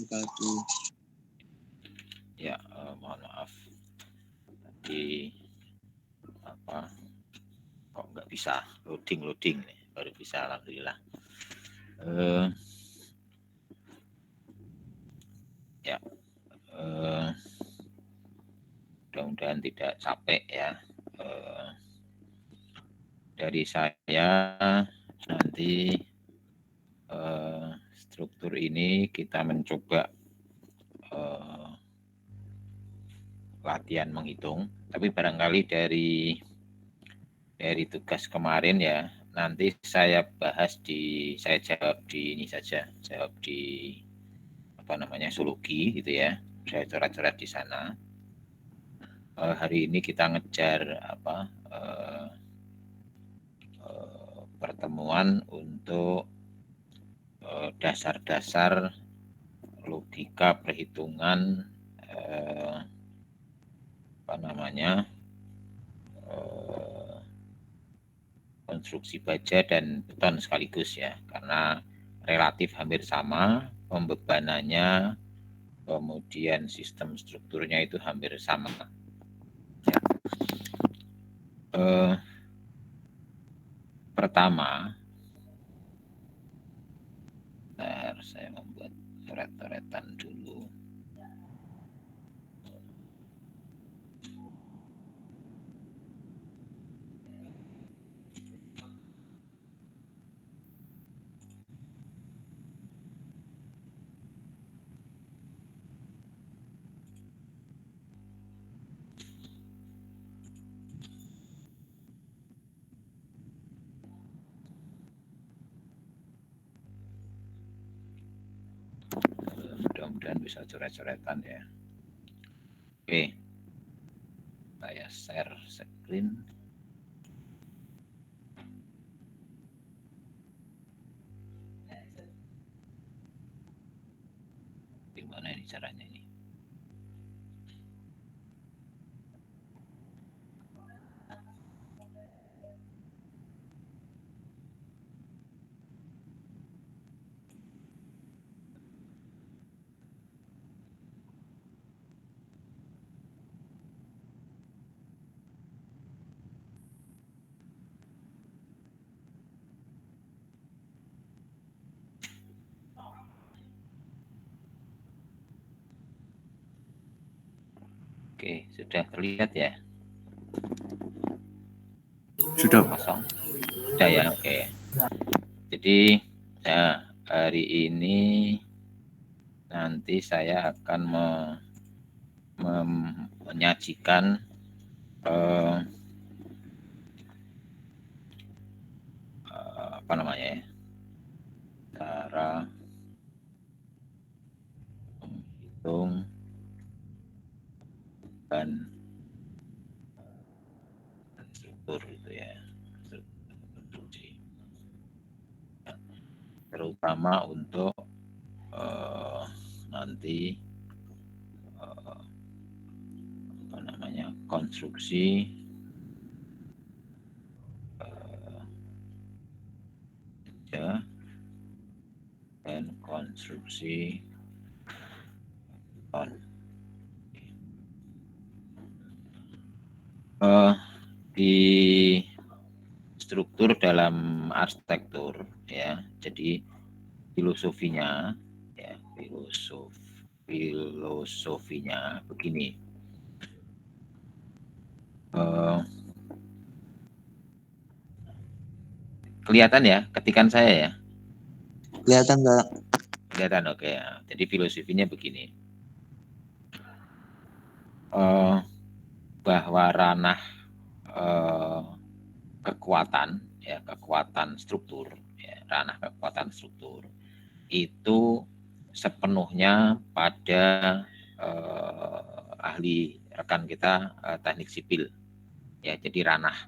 wabarakatuh. Ya, mohon maaf. Tadi apa? Kok nggak bisa loading nih? Baru bisa, alhamdulillah. Ya, mudah-mudahan tidak capek ya. Dari saya nanti struktur ini kita mencoba latihan menghitung, tapi barangkali dari tugas kemarin ya, nanti saya jawab di ini saja, jawab di zoologi gitu ya, saya coret-coret di sana. Hari ini kita ngejar pertemuan untuk dasar-dasar logika perhitungan konstruksi baja dan beton sekaligus ya, karena relatif hampir sama pembebanannya, kemudian sistem strukturnya itu hampir sama. Ya. Pertama, saya membuat coret-coretan dulu. Mudah-mudahan bisa coret-coretan ya. Oke, saya share screen. Gimana ini caranya ini? Oke, sudah terlihat ya? Sudah. Kosong? Sudah ya, oke. Jadi hari ini nanti saya akan menyajikan cara menghitung dan struktur gitu ya, terutama untuk nanti konstruksi dan konstruksi di struktur dalam arsitektur ya. Jadi filosofinya begini. Kelihatan ya ketikan saya ya? Kelihatan, Pak. Kelihatan, oke ya. Jadi filosofinya begini. Bahwa ranah kekuatan struktur ya, ranah kekuatan struktur itu sepenuhnya pada ahli rekan kita teknik sipil ya. Jadi ranah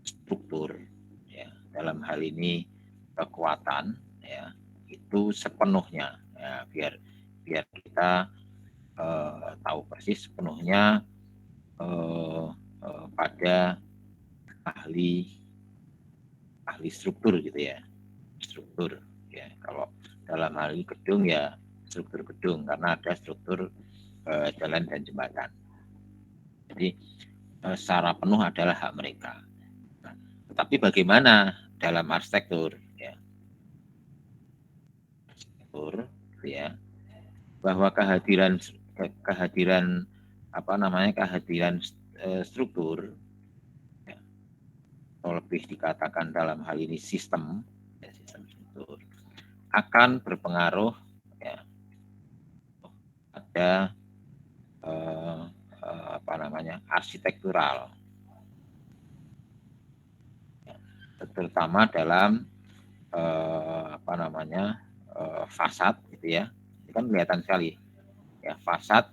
struktur ya, dalam hal ini kekuatan ya, itu sepenuhnya ya, biar kita tahu persis sepenuhnya pada ahli struktur gitu ya, struktur ya. Kalau dalam hal ini gedung ya struktur gedung karena ada struktur jalan dan jembatan. Jadi secara penuh adalah hak mereka. Nah, tetapi bagaimana dalam arsitektur ya? Arsitektur ya, bahwa kehadiran struktur ya, atau lebih dikatakan dalam hal ini sistem ya, sistem struktur akan berpengaruh ya pada arsitektural ya, terutama dalam fasad gitu ya. Ini kan kelihatan sekali ya, fasad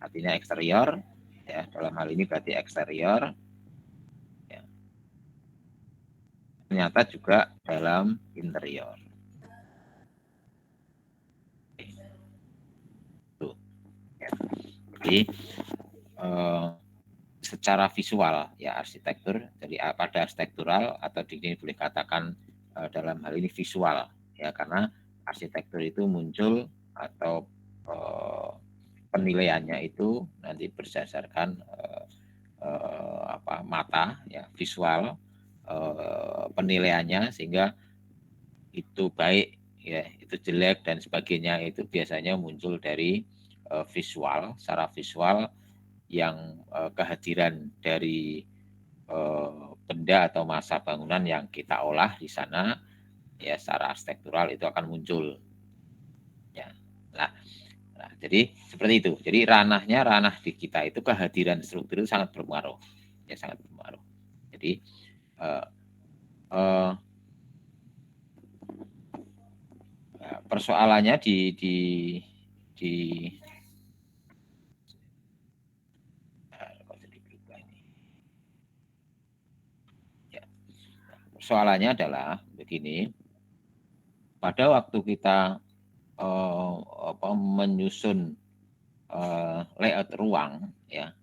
artinya eksterior ya, dalam hal ini berarti eksterior ya. Ternyata juga dalam interior. Tuh. Ya. Jadi secara visual ya arsitektur, jadi pada arsitektural atau ini boleh katakan dalam hal ini visual ya, karena arsitektur itu muncul atau penilaiannya itu nanti berdasarkan mata ya, visual penilaiannya, sehingga itu baik ya, itu jelek dan sebagainya itu biasanya muncul dari visual, secara visual yang kehadiran dari benda atau massa bangunan yang kita olah di sana ya, secara arsitektural itu akan muncul ya. Nah, jadi seperti itu. Jadi ranah di kita itu kehadiran struktur itu sangat berpengaruh ya, sangat berpengaruh. Jadi persoalannya di persoalannya adalah begini, pada waktu kita menyusun layout ruang ya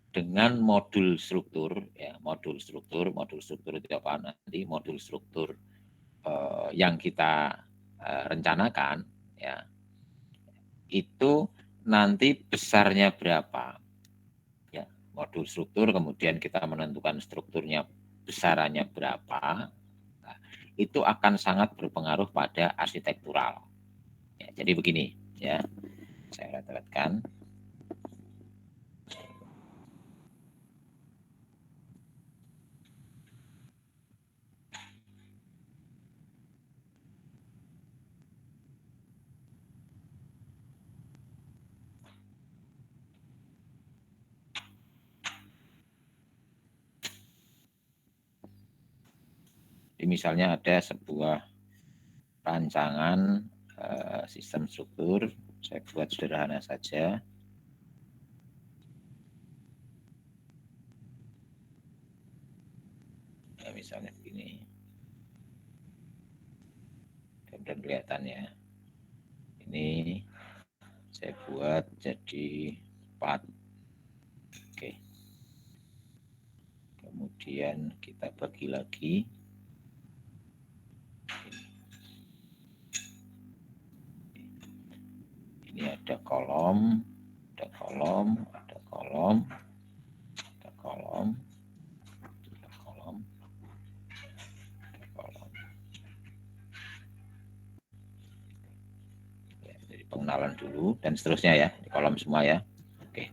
dengan modul struktur ya, modul struktur itu apa nanti, modul struktur yang kita rencanakan ya, itu nanti besarnya berapa ya, modul struktur, kemudian kita menentukan strukturnya besarannya berapa. Nah, itu akan sangat berpengaruh pada arsitektural ya. Jadi begini ya, saya lihatkan. Jadi misalnya ada sebuah rancangan sistem struktur, saya buat sederhana saja. Ya, misalnya begini, dan kelihatan ya. Ini saya buat jadi 4. Oke. Kemudian kita bagi lagi. Ini ada kolom, ada kolom, ada kolom, ada kolom, ada kolom, ada kolom. Ya, jadi pengenalan dulu dan seterusnya ya, di kolom semua ya. Oke.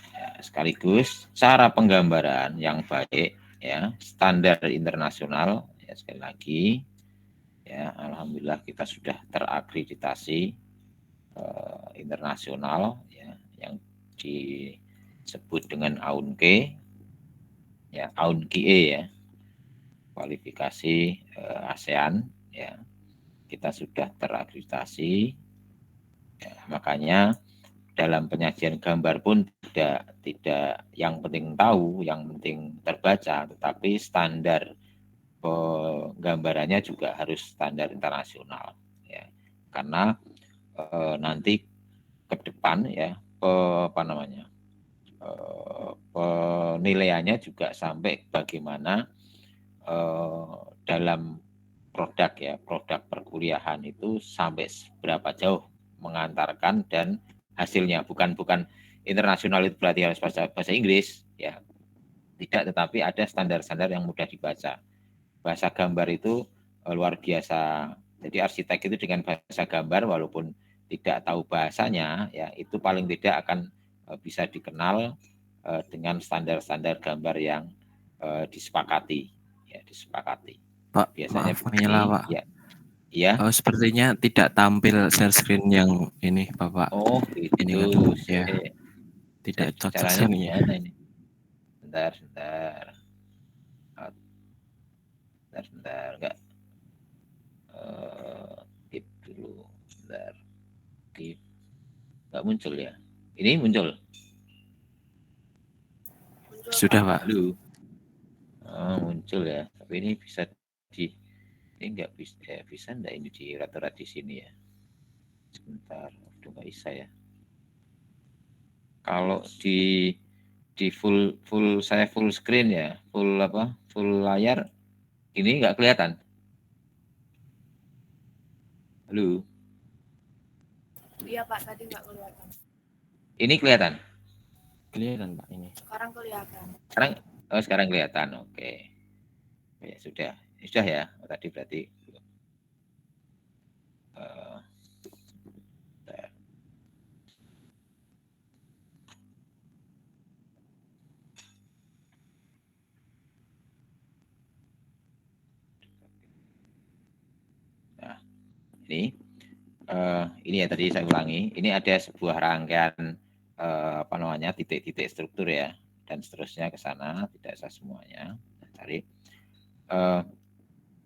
Ya, sekaligus cara penggambaran yang baik ya, standar internasional ya, sekali lagi ya, alhamdulillah kita sudah terakreditasi internasional ya, yang disebut dengan AUNKE ya, AUNKIE ya, kualifikasi ASEAN ya, kita sudah terakreditasi ya, makanya dalam penyajian gambar pun tidak yang penting tahu, yang penting terbaca, tetapi standar penggambarannya juga harus standar internasional ya, karena nanti ke depan ya penilaiannya juga sampai bagaimana dalam produk ya, produk perkuliahan itu sampai berapa jauh mengantarkan dan hasilnya bukan internasional itu berarti harus bahasa Inggris ya, tidak, tetapi ada standar-standar yang mudah dibaca. Bahasa gambar itu luar biasa. Jadi arsitek itu dengan bahasa gambar walaupun tidak tahu bahasanya ya, itu paling tidak akan bisa dikenal dengan standar-standar gambar yang disepakati ya, disepakati. Pak, Biasanya maaf menyela, Pak. ya. Iya. Sepertinya tidak tampil share screen yang ini, Bapak. Oh, gitu. Ini kan, ya. Tidak cocok caranya sini. Gimana ini? Bentar. Enggak. Keep dulu. Bentar. Keep. Enggak muncul ya? Ini muncul. Sudah, Pak. Halo. Oh, muncul ya. Tapi ini bisa ini enggak bisa, bisa enggak ini di rata-rata di sini ya? Sebentar, udah nggak bisa ya. Kalau di full saya full screen ya, full layar, ini nggak kelihatan. Halo. Iya Pak, tadi nggak kelihatan. Ini kelihatan. Kelihatan Pak ini. Sekarang kelihatan. Sekarang kelihatan. Oke. Ya sudah ya. Tadi berarti. Nah, ini ya tadi saya ulangi. Ini ada sebuah rangkaian titik-titik struktur ya, dan seterusnya ke sana, tidak usah semuanya. Cari.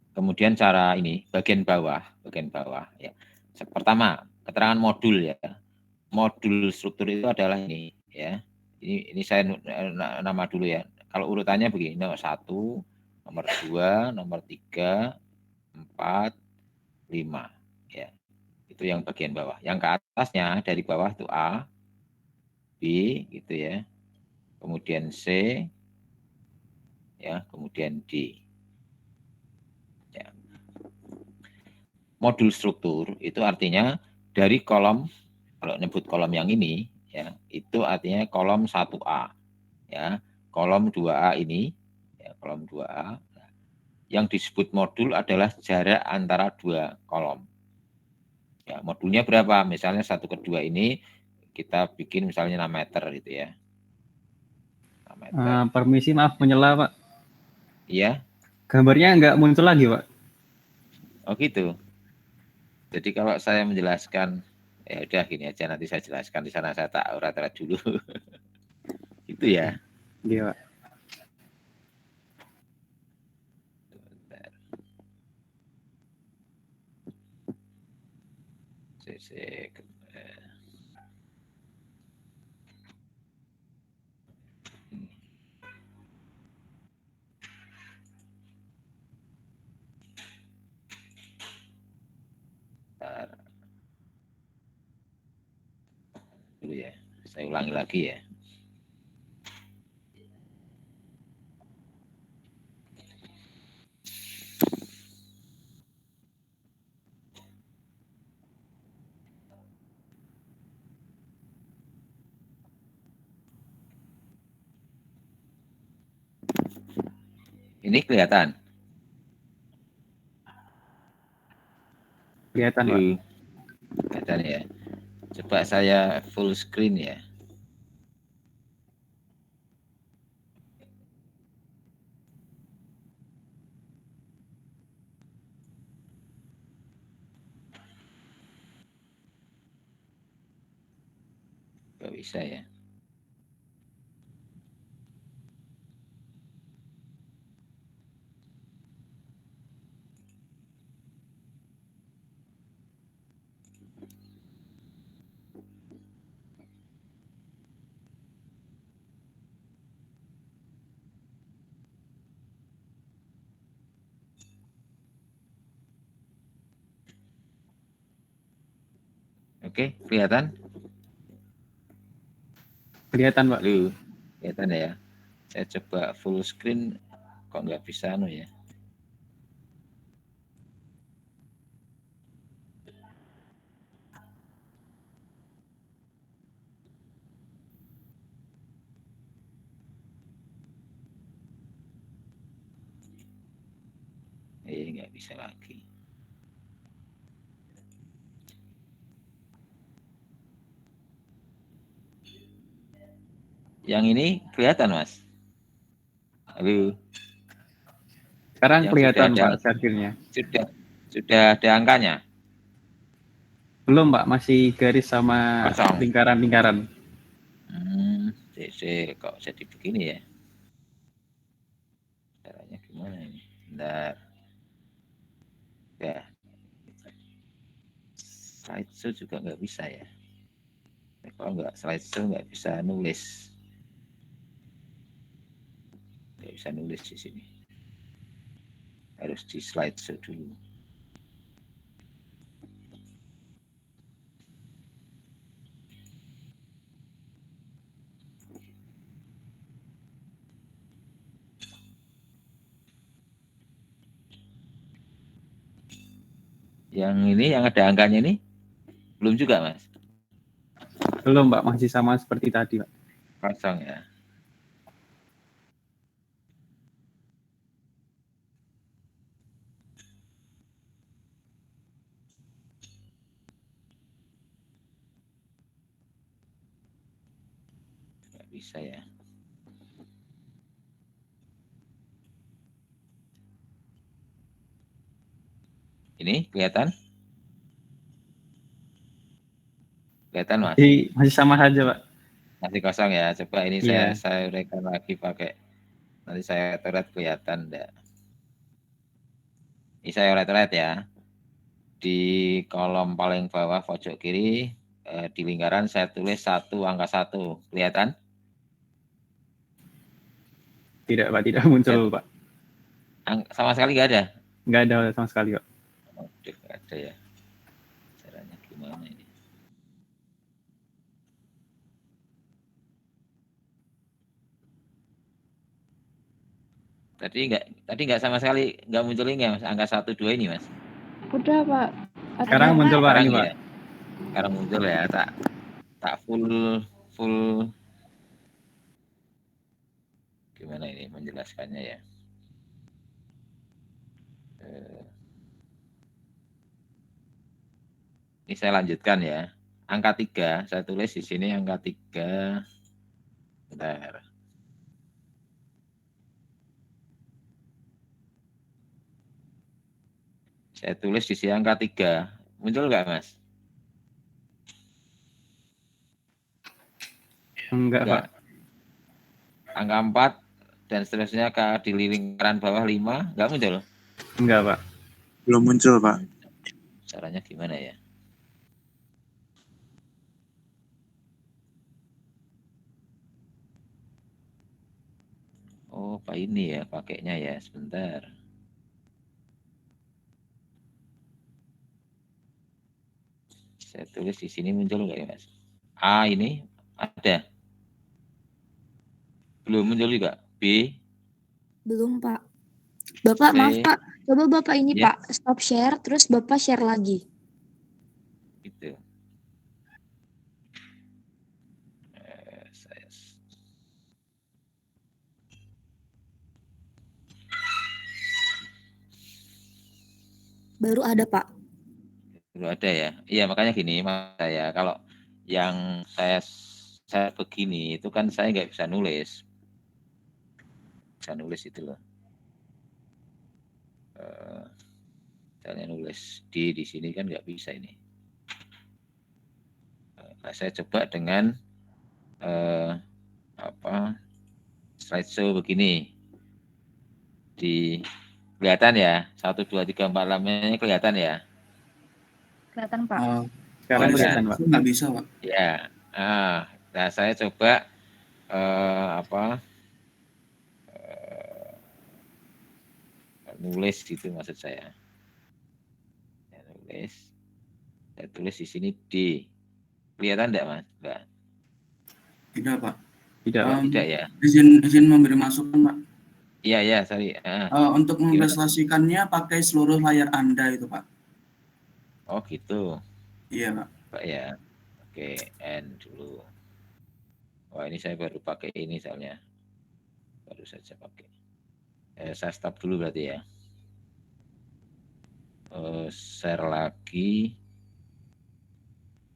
Kemudian cara ini bagian bawah ya. Pertama, keterangan modul ya. Modul struktur itu adalah ini ya. Ini saya nama dulu ya. Kalau urutannya begini, nomor 1, nomor 2, nomor 3, 4, 5 ya. Itu yang bagian bawah. Yang ke atasnya dari bawah itu A, B gitu ya. Kemudian C ya, kemudian D. Ya. Modul struktur itu artinya dari kolom, kalau nyebut kolom yang ini ya, itu artinya kolom 1A ya. Kolom 2A ini ya, kolom 2A. Yang disebut modul adalah jarak antara dua kolom. Ya, modulnya berapa? Misalnya 1 ke 2 ini kita bikin misalnya 6 meter gitu ya. 6 meter. Permisi, maaf menyela Pak. Iya. Gambarnya nggak muncul lagi Pak. Oh gitu. Jadi kalau saya menjelaskan, ya udah gini aja, nanti saya jelaskan di sana, saya tak rata-rata dulu. Itu ya. Iya Pak. Dulu ya, saya ulangi lagi ya. Ini kelihatan? Kelihatan Pak. Kelihatan ya. Coba saya full screen ya. Gak bisa ya. Oke, kelihatan? Kelihatan Pak. Halo, kelihatan ya. Saya coba full screen, kok nggak bisa ya. bisa lagi. Yang ini kelihatan, Mas? Halo. Sekarang Yang kelihatan sudah Pak share screen-nya. Sudah ada angkanya? Belum Pak, masih garis sama Kosong. lingkaran-lingkaran. Kok jadi begini ya? Caranya gimana ini? Bentar. Ya. Slideshow juga nggak bisa ya. Kalau nggak slideshow nggak bisa nulis. Nggak bisa nulis di sini. Harus di slideshow dulu. Yang ini yang ada angkanya ini belum juga, Mas? Belum Pak, masih sama seperti tadi Pak. Kosong ya. Nggak bisa ya. Ini kelihatan? Kelihatan, Mas? Masih sama saja Pak. Masih kosong ya. Coba ini Iya. saya uraikan lagi pakai. Nanti saya coret kelihatan enggak. Ini saya coret ya. Di kolom paling bawah pojok kiri di lingkaran saya tulis 1 angka 1. Kelihatan? Tidak Pak, tidak muncul Pak. Sama sekali nggak ada? Nggak ada sama sekali Pak. Nggak ada ya. Caranya gimana ini? Tadi nggak sama sekali nggak muncul ini ya, Mas, angka 1 2 ini, Mas. Udah Pak. Ada Sekarang apa? muncul Pak Sekarang ini Pak. ya. Sekarang muncul ya. Tak full gimana ini menjelaskannya ya. Ini saya lanjutkan ya. Angka 3, saya tulis di sini angka 3. Bentar. Saya tulis di sini angka 3. Muncul nggak, Mas? Enggak Pak. Angka 4 dan seterusnya di lingkaran bawah 5, nggak muncul? Enggak Pak. Belum muncul, Pak. Caranya gimana ya? Oh, Pak ini ya pakainya ya. Sebentar. Saya tulis di sini muncul nggak ya, Mas? A ini ada. Belum muncul juga. B. Belum, Pak. Bapak, C. maaf, Pak. Coba Bapak ini, Ya. Pak, stop share, terus Bapak share lagi. Gitu. Baru ada, Pak. Baru ada ya. Iya, makanya gini, Mas, saya kalau yang saya begini itu kan saya nggak bisa nulis. Bisa nulis itu loh. Misalnya nulis di sini kan nggak bisa ini. Nah, saya coba dengan slideshow begini. Kelihatan ya, 1 2 3 4 5 kelihatan ya. Kelihatan Pak. Sekarang Kelihatan. kelihatan Pak. Nggak bisa, Pak. Ya. Nah, saya coba nulis gitu maksud saya. Nulis. Saya tulis di sini D. Kelihatan enggak, Mas? Enggak. Tidak, Pak. Tidak Pak. Tidak ya. Izin memberi masukan, Pak. Iya, sorry. Untuk mempresentasikannya pakai seluruh layar Anda itu, Pak. Oh, gitu. Iya, Pak. Pak ya. Oke, N dulu. Wah, ini saya baru pakai ini soalnya. Baru saja pakai. Saya stop dulu berarti ya. share lagi,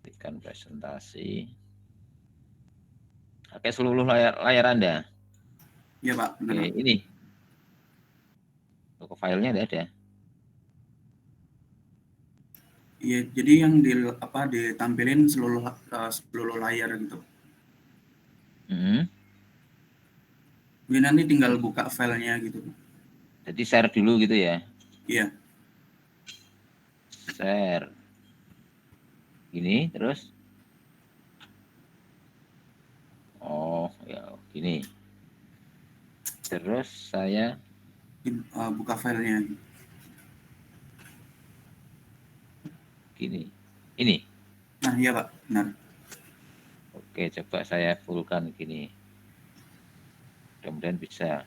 berikan presentasi. Oke, seluruh layar Anda. Iya Pak, Oke, benar. ini logo filenya ada. Iya, jadi yang ditampilin seluruh layar gitu. Jadi nanti tinggal buka filenya gitu. Jadi share dulu gitu ya. Iya. Share. Gini terus. Oh, ya gini. Terus saya Buka filenya. Gini. Ini. Nah, iya Pak, benar. Oke, coba saya fullkan gini. Mudah-mudahan bisa.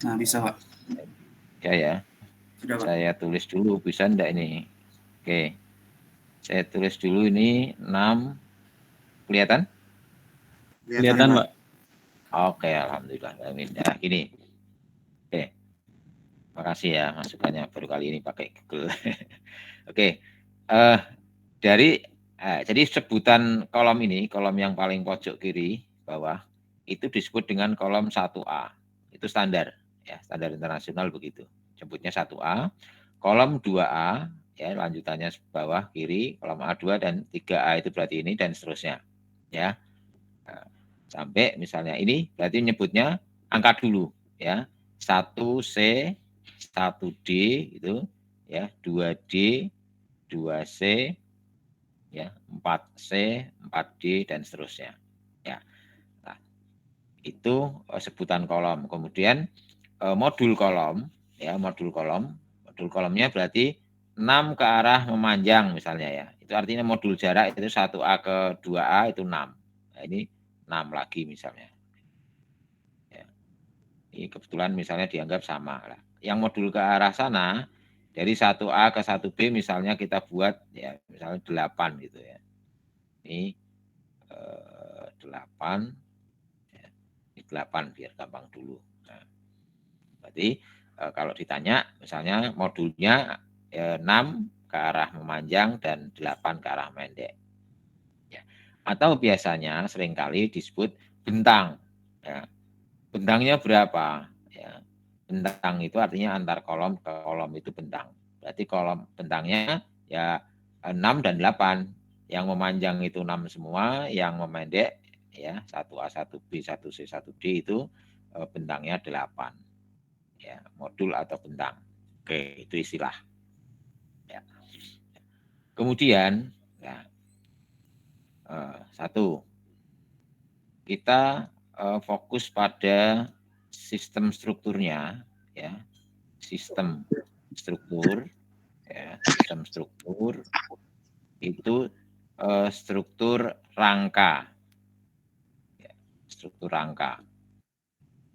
Nah, bisa Pak. Ya. Sudah Pak. Saya tulis dulu, bisa enggak ini? Oke. Saya tulis dulu ini 6. Kelihatan? Kelihatan, Pak. Oke, alhamdulillah. Amin. Nah, gini. Oke. Makasih ya masukannya, baru kali ini pakai Google. Oke. Jadi sebutan kolom ini, kolom yang paling pojok kiri bawah, itu disebut dengan kolom 1A. Itu standar, ya, standar internasional begitu. Sebutnya 1A. Kolom 2A, ya, lanjutannya bawah kiri, kolom A2 dan 3A itu berarti ini dan seterusnya. Ya. Nah, sampai misalnya ini berarti nyebutnya angka dulu, ya. 1C, 1D itu, ya, 2D, 2C, ya, 4C, 4D dan seterusnya. Ya. Nah, itu sebutan kolom. Kemudian modul kolom, ya, modul kolomnya berarti 6 ke arah memanjang misalnya ya. Itu artinya modul jarak itu 1A ke 2A itu 6. Nah, ini 6 lagi misalnya. Ya. Ini kebetulan misalnya dianggap sama lah. Yang modul ke arah sana dari 1A ke 1B misalnya kita buat ya misalnya 8 gitu ya. Ini 8 ya. Ini 8 biar gampang dulu. Nah, berarti kalau ditanya misalnya modulnya 6 ke arah memanjang dan 8 ke arah pendek. Ya. Atau biasanya seringkali disebut bentang. Ya. Bentangnya berapa? Ya. Bentang itu artinya antar kolom ke kolom itu bentang. Berarti kolom bentangnya ya 6 dan 8. Yang memanjang itu 6 semua, yang memendek ya 1A, 1B, 1C, 1D itu bentangnya 8. Ya, modul atau bentang. Oke, itu istilah. Ya. Kemudian ya, satu, kita fokus pada sistem strukturnya, ya, sistem struktur, ya, sistem struktur itu struktur rangka, ya, struktur rangka,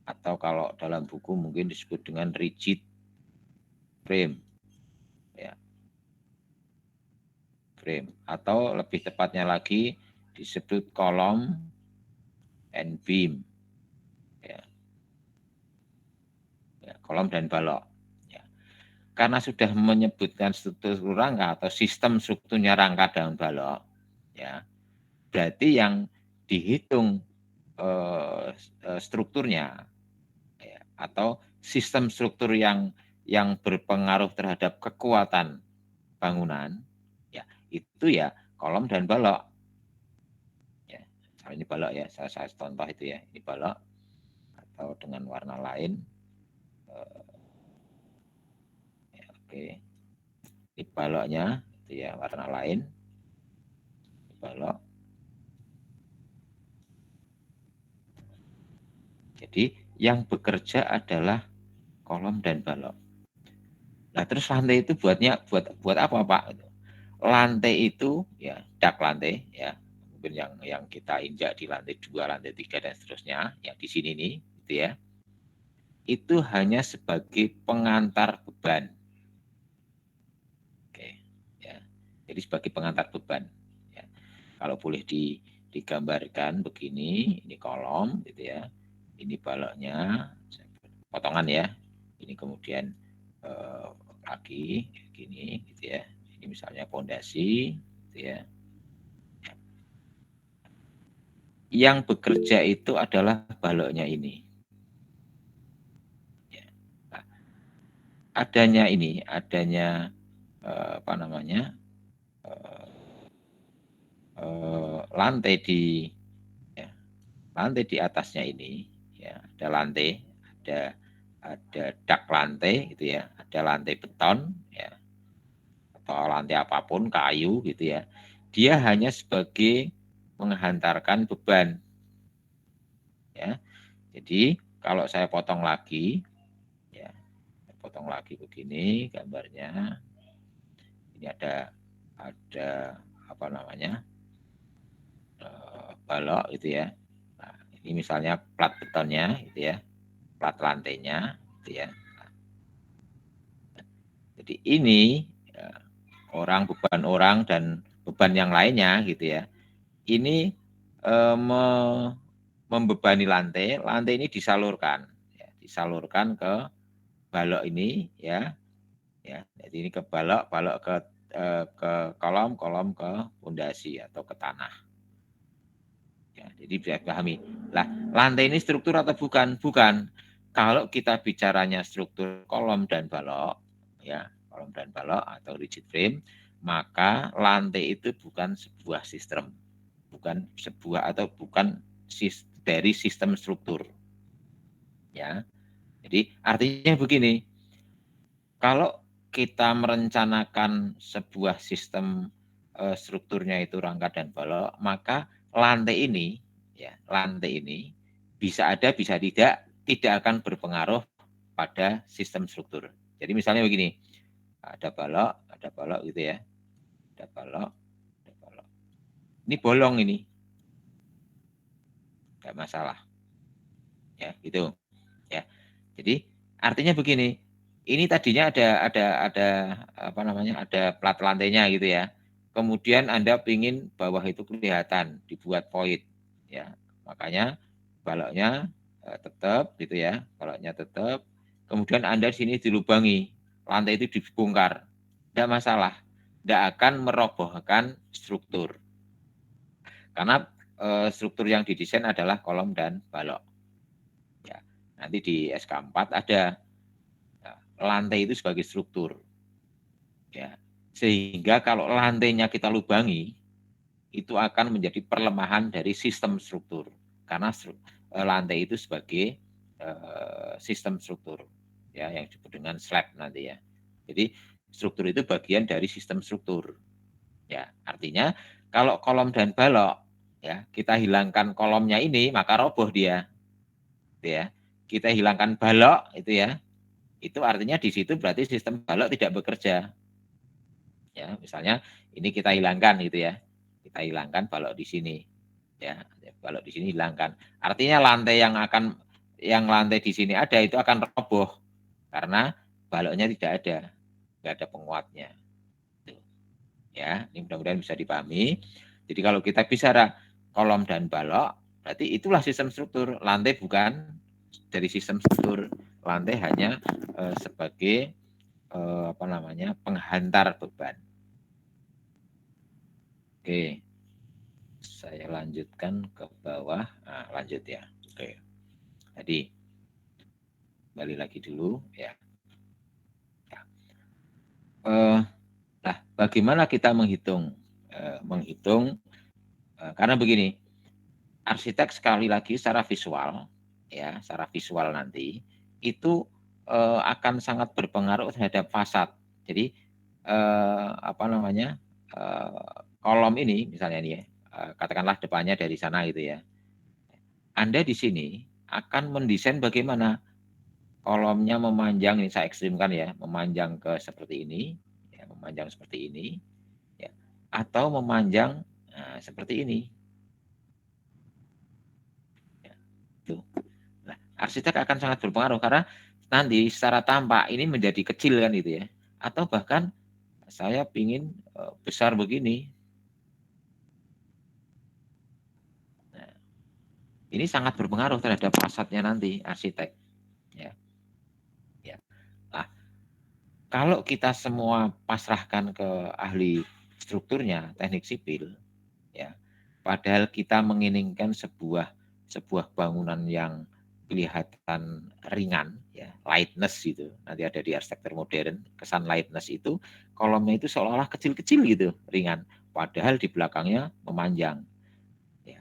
atau kalau dalam buku mungkin disebut dengan rigid frame, ya, frame, atau lebih tepatnya lagi disebut kolom and beam, ya, kolom dan balok. Ya. Karena sudah menyebutkan struktur rangka atau sistem strukturnya rangka dan balok, ya, berarti yang dihitung strukturnya ya, atau sistem struktur yang berpengaruh terhadap kekuatan bangunan, ya, itu ya kolom dan balok. Ya, ini balok ya, saya contoh itu ya, ini balok atau dengan warna lain. Ya, oke, ini baloknya itu ya warna lain, ini balok. Jadi yang bekerja adalah kolom dan balok. Nah, terus lantai itu buat apa, Pak? Lantai itu ya dak lantai ya, mungkin yang kita injak di lantai 2, lantai 3 dan seterusnya, yang di sini nih gitu ya. Itu hanya sebagai pengantar beban. Oke, ya. Jadi sebagai pengantar beban ya. Kalau boleh digambarkan begini, ini kolom gitu ya. Ini baloknya potongan ya. Ini kemudian lagi gini gitu ya. Ini misalnya pondasi gitu ya. Yang bekerja itu adalah baloknya ini. Ya. Nah, adanya apa namanya lantai di atasnya ini ya, ada lantai, ada dak lantai gitu ya, ada lantai beton ya, atau lantai apapun kayu gitu ya. Dia hanya sebagai menghantarkan beban ya. Jadi kalau saya potong lagi ya, begini gambarnya. Ini ada apa namanya balok gitu ya. Nah, ini misalnya plat betonnya gitu ya, plat lantainya gitu ya. Jadi ini ya, beban orang dan beban yang lainnya gitu ya. Ini membebani lantai ini disalurkan ke balok ini ya. Jadi ini ke balok ke kolom ke pondasi atau ke tanah. Ya, jadi bisa dipahami. Lah, lantai ini struktur atau bukan? Bukan. Kalau kita bicaranya struktur kolom dan balok, ya, kolom dan balok atau rigid frame, maka lantai itu bukan sebuah sistem, bukan dari sistem struktur. Ya. Jadi artinya begini, kalau kita merencanakan sebuah sistem strukturnya itu rangka dan balok, maka lantai ini bisa ada bisa tidak akan berpengaruh pada sistem struktur. Jadi misalnya begini, ada balok gitu ya, ada balok. Ini bolong ini, nggak masalah, ya gitu, ya. Jadi artinya begini, ini tadinya ada apa namanya, ada plat lantainya gitu ya. Kemudian Anda ingin bawah itu kelihatan, dibuat void ya. Makanya baloknya tetap gitu ya, baloknya tetap. Kemudian Anda di sini dilubangi, lantai itu dibongkar. Tidak masalah, tidak akan merobohkan struktur. Karena struktur yang didesain adalah kolom dan balok. Ya, nanti di SK4 ada lantai itu sebagai struktur. Ya. Sehingga kalau lantainya kita lubangi, itu akan menjadi perlemahan dari sistem struktur. Karena lantai itu sebagai sistem struktur, ya, yang disebut dengan slab nanti ya. Jadi struktur itu bagian dari sistem struktur. Ya, artinya kalau kolom dan balok, ya, kita hilangkan kolomnya ini, maka roboh dia. Gitu ya. Kita hilangkan balok itu ya. Itu artinya di situ berarti sistem balok tidak bekerja. Ya, misalnya ini kita hilangkan gitu ya. Kita hilangkan balok di sini. Ya, balok di sini hilangkan. Artinya lantai yang lantai di sini ada itu akan roboh karena baloknya tidak ada. Tidak ada penguatnya. Ya, ini mudah-mudahan bisa dipahami. Jadi kalau kita bicara kolom dan balok, berarti itulah sistem struktur. Lantai bukan dari sistem struktur. Lantai hanya sebagai apa namanya, penghantar beban. Oke, saya lanjutkan ke bawah. Nah, lanjut ya. Oke, jadi kembali lagi dulu ya. Nah, bagaimana kita menghitung? Karena begini, arsitek sekali lagi secara visual, ya, secara visual nanti itu akan sangat berpengaruh terhadap fasad. Jadi apa namanya, kolom ini misalnya nih ya, katakanlah depannya dari sana gitu ya. Anda di sini akan mendesain bagaimana kolomnya memanjang, ini saya ekstrimkan ya, memanjang ke seperti ini, ya, memanjang seperti ini, ya, atau memanjang seperti ini. Ya, tuh. Nah, arsitek akan sangat berpengaruh karena nanti secara tampak ini menjadi kecil kan gitu ya, atau bahkan saya ingin besar begini. Nah, ini sangat berpengaruh terhadap fasadnya nanti arsitek. Ya. Ya. Nah, Kalau kita semua pasrahkan ke ahli strukturnya, teknik sipil, ya, padahal kita menginginkan sebuah bangunan yang kelihatan ringan, ya, lightness itu. Nanti ada di arsitektur modern, kesan lightness itu kolomnya itu seolah-olah kecil-kecil gitu, ringan. Padahal di belakangnya memanjang. Ya.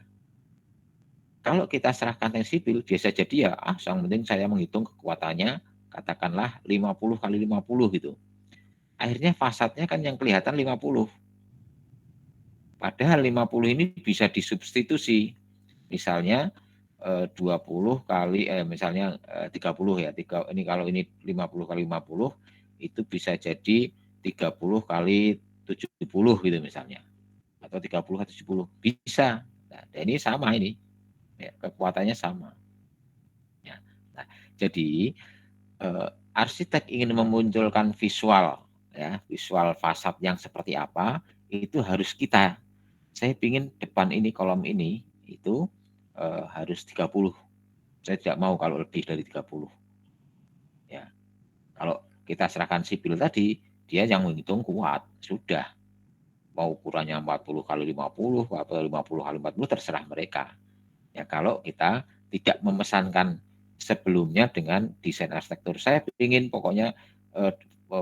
Kalau kita serahkan teknik sipil, biasa jadi ya, yang penting saya menghitung kekuatannya, katakanlah 50 kali 50 gitu. Akhirnya fasadnya kan yang kelihatan 50. Padahal 50 ini bisa disubstitusi. Misalnya 20 kali misalnya 30 ya. Ini kalau ini 50 kali 50 itu bisa jadi 30 kali 70 gitu misalnya. Atau 30 kali 70 bisa. Nah, ini sama ini. Ya, kekuatannya sama. Ya. Nah, jadi arsitek ingin memunculkan visual ya, visual fasad yang seperti apa, itu harus saya ingin depan ini kolom ini itu harus 30. Saya tidak mau kalau lebih dari 30. Ya. Kalau kita serahkan sipil tadi, dia yang menghitung kuat, sudah. Mau ukurannya 40 kali 50 atau 50 kali 40 terserah mereka. Ya, kalau kita tidak memesankan sebelumnya dengan desain arsitektur, saya ingin pokoknya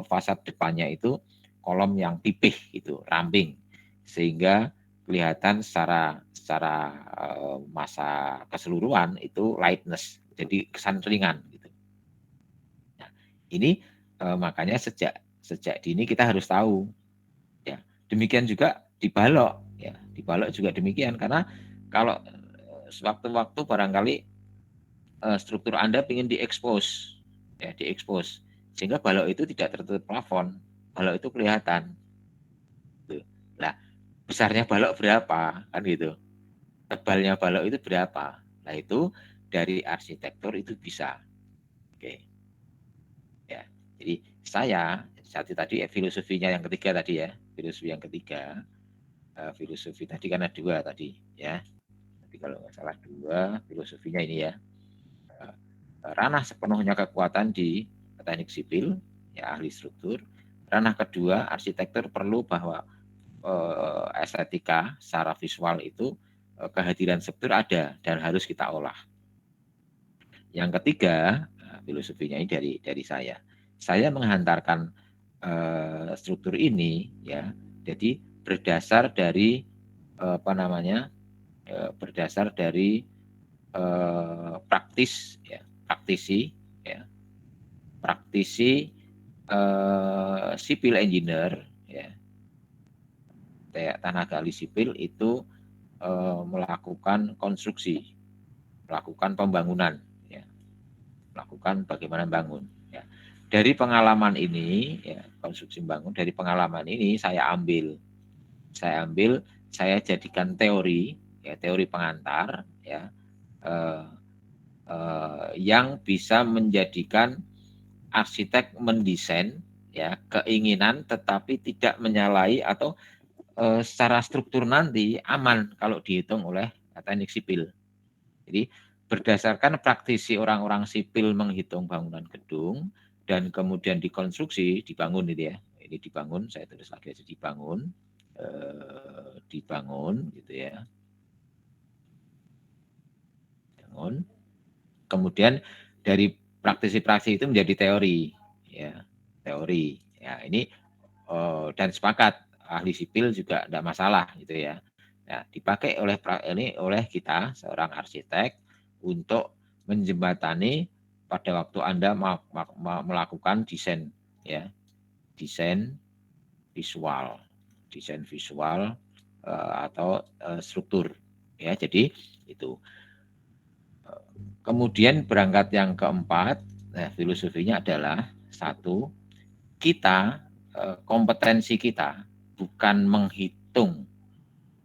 fasad depannya itu kolom yang pipih gitu, ramping, sehingga kelihatan secara masa keseluruhan itu lightness, jadi kesan ringan gitu. Nah, ini makanya sejak dini kita harus tahu. Ya, demikian juga di balok, ya, di balok juga demikian, karena kalau sewaktu-waktu barangkali struktur Anda ingin diekspos, ya, diekspos, sehingga balok itu tidak tertutup plafon, balok itu kelihatan. Nah, besarnya balok berapa, kan gitu. Tebalnya balok itu berapa. Nah, itu dari arsitektur itu bisa. Oke. Ya. Jadi saya tadi filosofinya yang ketiga tadi ya, filosofi yang ketiga. Filosofi tadi kan ada 2 tadi ya. Tapi kalau nggak salah 2 filosofinya ini ya. Ranah sepenuhnya kekuatan di teknik sipil, ya ahli struktur. Ranah kedua, arsitektur perlu bahwa estetika secara visual itu kehadiran struktur ada dan harus kita olah. Yang ketiga, filosofinya ini dari saya. Saya menghantarkan struktur ini ya, jadi berdasar dari berdasar dari praktisi civil engineer ya, tenaga ahli sipil itu melakukan konstruksi, melakukan pembangunan, ya, melakukan bagaimana bangun. Ya. Dari pengalaman ini, ya, konstruksi bangun, dari pengalaman ini saya jadikan teori, ya, teori pengantar, ya, yang bisa menjadikan arsitek mendesain, ya, keinginan tetapi tidak menyalahi atau secara struktur nanti aman kalau dihitung oleh teknik sipil. Jadi berdasarkan praktisi orang-orang sipil menghitung bangunan gedung dan kemudian dikonstruksi, dibangun itu ya. Ini dibangun, saya tulis lagi aja dibangun, dibangun gitu ya. Bangun. Kemudian dari praktisi-praktisi itu menjadi teori, ya, teori. Ya, ini dan sepakat ahli sipil juga tidak masalah gitu ya. Nah, dipakai oleh kita seorang arsitek untuk menjembatani pada waktu Anda melakukan desain ya, desain visual atau struktur ya. Jadi itu. Kemudian berangkat yang keempat, filosofinya adalah satu, kita kompetensi kita bukan menghitung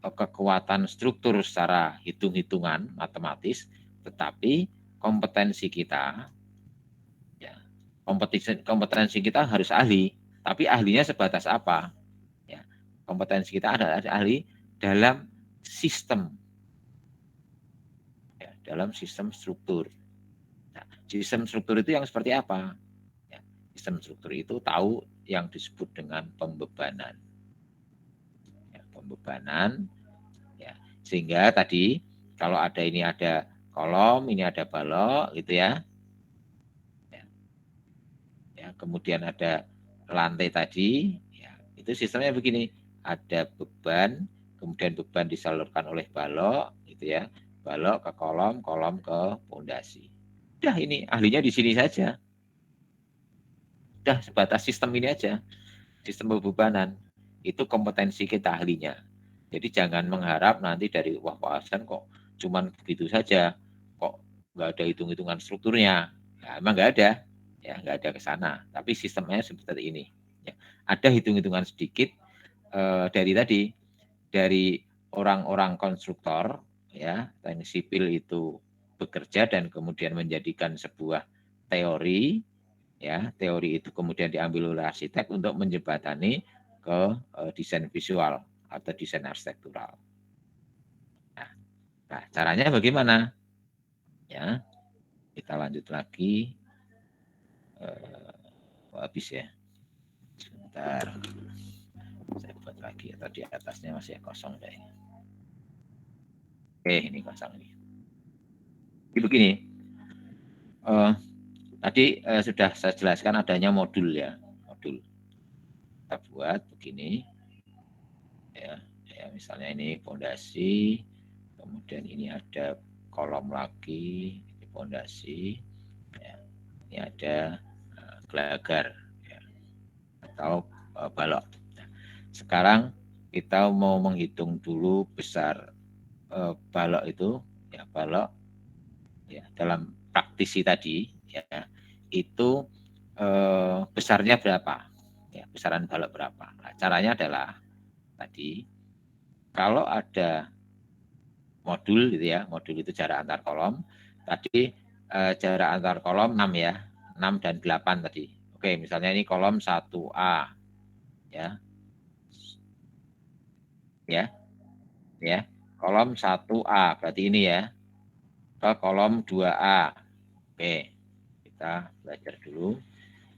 kekuatan struktur secara hitung-hitungan matematis, tetapi kompetensi kita, ya, kompetensi kita harus ahli, tapi ahlinya sebatas apa? Ya, kompetensi kita adalah ahli dalam sistem, ya, dalam sistem struktur. Nah, sistem struktur itu yang seperti apa? Ya, sistem struktur itu tahu yang disebut dengan pembebanan. Ya, pembebanan, ya. Sehingga tadi kalau ada ini ada kolom, ini ada balok, gitu ya. Ya, kemudian ada lantai tadi, ya, itu sistemnya begini, ada beban, kemudian beban disalurkan oleh balok, gitu ya, balok ke kolom, kolom ke pondasi. Udah ini ahlinya di sini saja. Udah sebatas sistem ini aja, sistem pembebanan. Itu kompetensi kita ahlinya. Jadi jangan mengharap nanti dari wah Pak Hasan kok cuman begitu saja, kok nggak ada hitung-hitungan strukturnya. Ya, emang nggak ada. Ya, nggak ada ke sana, tapi sistemnya seperti ini. Ya, ada hitung-hitungan sedikit dari orang-orang konstruktor, ya, teknik sipil itu bekerja dan kemudian menjadikan sebuah teori, ya, teori itu kemudian diambil oleh arsitek untuk menjembatani ke desain visual atau desain arsitektural. Nah, caranya bagaimana? Ya, kita lanjut lagi. Habis ya. Sebentar. Saya buat lagi atau di atasnya masih kosong kayaknya. Oke, ini kosong nih. Jadi begini. Tadi sudah saya jelaskan adanya modul ya, modul. Kita buat begini. Ya, misalnya ini fondasi, kemudian ini ada kolom lagi, ini fondasi. Ya, ini ada gelagar ya, atau balok. Nah, sekarang kita mau menghitung dulu besar balok itu, ya balok ya dalam praktisi tadi ya itu besarnya berapa, ya besaran balok berapa. Nah, caranya adalah tadi kalau ada modul gitu ya, modul itu jarak antar kolom. Tadi jarak antar kolom 6 ya, 6 dan 8 tadi. Oke, misalnya ini kolom 1A ya. Ya. Kolom 1A berarti ini ya. Ke kolom 2A. Oke. Kita belajar dulu.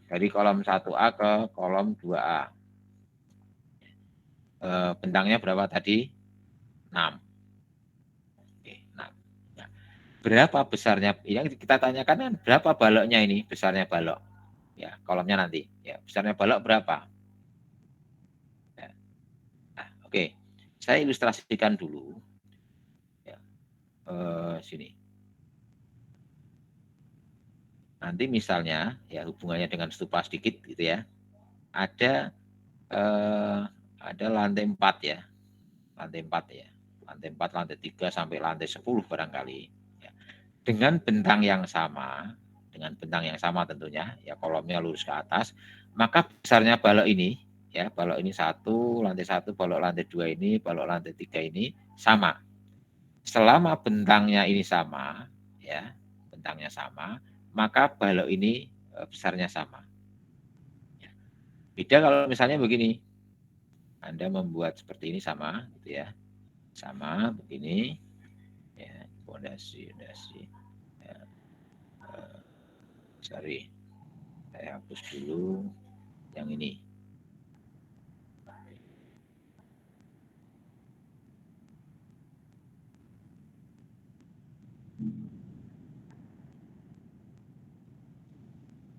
Dari kolom 1A ke kolom 2A. Bentangnya berapa tadi? 6. Oke, 6. Nah, berapa besarnya? Yang kita tanyakan kan berapa baloknya ini? Besarnya balok. Ya, kolomnya nanti. Ya, besarnya balok berapa? Ya. Nah, oke. Saya ilustrasikan dulu. Ya. Sini. Nanti misalnya ya hubungannya dengan stupa sedikit gitu ya. Ada lantai 4 ya. Lantai 4 ya. Lantai 4, lantai 3 sampai lantai 10 barangkali. Ya. Dengan bentang yang sama tentunya ya, kolomnya lurus ke atas, maka besarnya balok ini ya, balok ini lantai 1, balok lantai 2 ini, balok lantai 3 ini sama. Selama bentangnya ini sama ya, bentangnya sama, maka balok ini besarnya sama. Beda kalau misalnya begini, Anda membuat seperti ini sama, gitu ya, sama begini, ya, fondasi, ya, sorry, saya hapus dulu yang ini.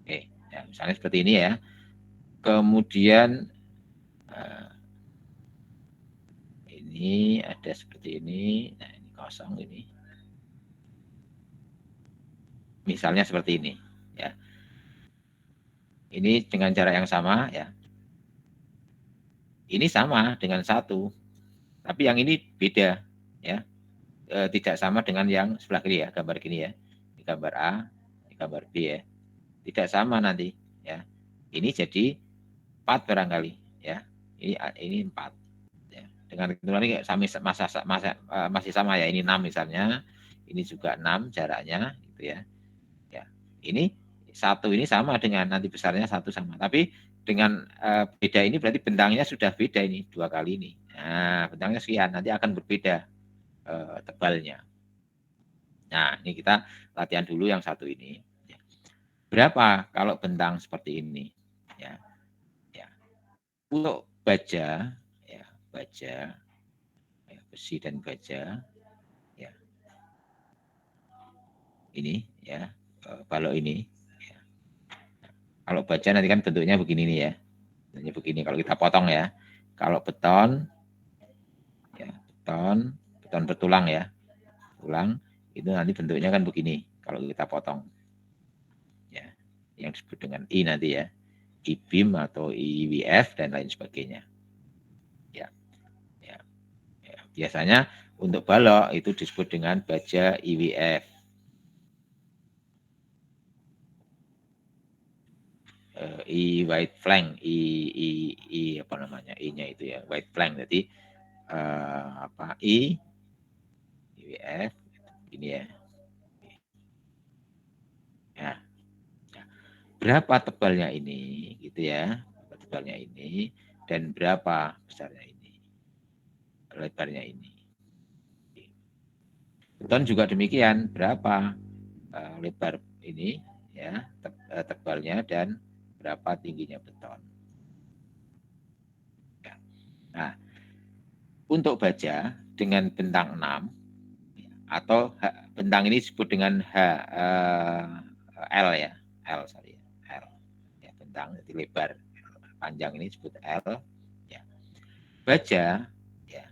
Oke, ya, misalnya seperti ini ya. Kemudian ini ada seperti ini. Nah, ini kosong ini. Misalnya seperti ini ya. Ini dengan jarak yang sama ya. Ini sama dengan 1. Tapi yang ini beda ya. Tidak sama dengan yang sebelah kiri ya, gambar gini ya. Ini gambar A, ini gambar B ya. Tidak sama nanti ya. Ini jadi 4 barangkali ya. Ini 4 ya. Dengan ketentuan ini masih sama ya. Ini 6 misalnya. Ini juga 6 jaraknya gitu ya. Ya. Ini 1 ini sama dengan nanti besarnya 1 sama. Tapi dengan beda ini berarti bentangnya sudah beda ini 2 kali ini. Nah, bentangnya sekian, nanti akan berbeda tebalnya. Nah, ini kita latihan dulu yang satu ini. Berapa kalau bentang seperti ini? Ya, ya. Untuk baja, ya, baja, ya, besi dan baja, ya. Ini, ya, balok ini. Ya. Kalau baja nanti kan bentuknya begini nih ya, bentuknya begini. Kalau kita potong ya, kalau beton, ya, beton bertulang ya, tulang itu nanti bentuknya kan begini. Kalau kita potong. Yang disebut dengan I nanti ya, I-beam atau IWF dan lain sebagainya. Ya, ya, ya. Biasanya untuk balok itu disebut dengan baja IWF. I white flank, I apa namanya, I-nya itu ya, white flank. Jadi apa IWF ini ya. Ya. Berapa tebalnya ini gitu ya, berapa tebalnya ini dan berapa besarnya ini, lebarnya ini. Beton juga demikian, berapa lebar ini ya, tebalnya dan berapa tingginya beton. Ya. Nah, untuk baja dengan bentang 6 atau bentang ini disebut dengan L ya, L sorry, L ya, bentang jadi lebar, panjang ini disebut L ya. Baja ya,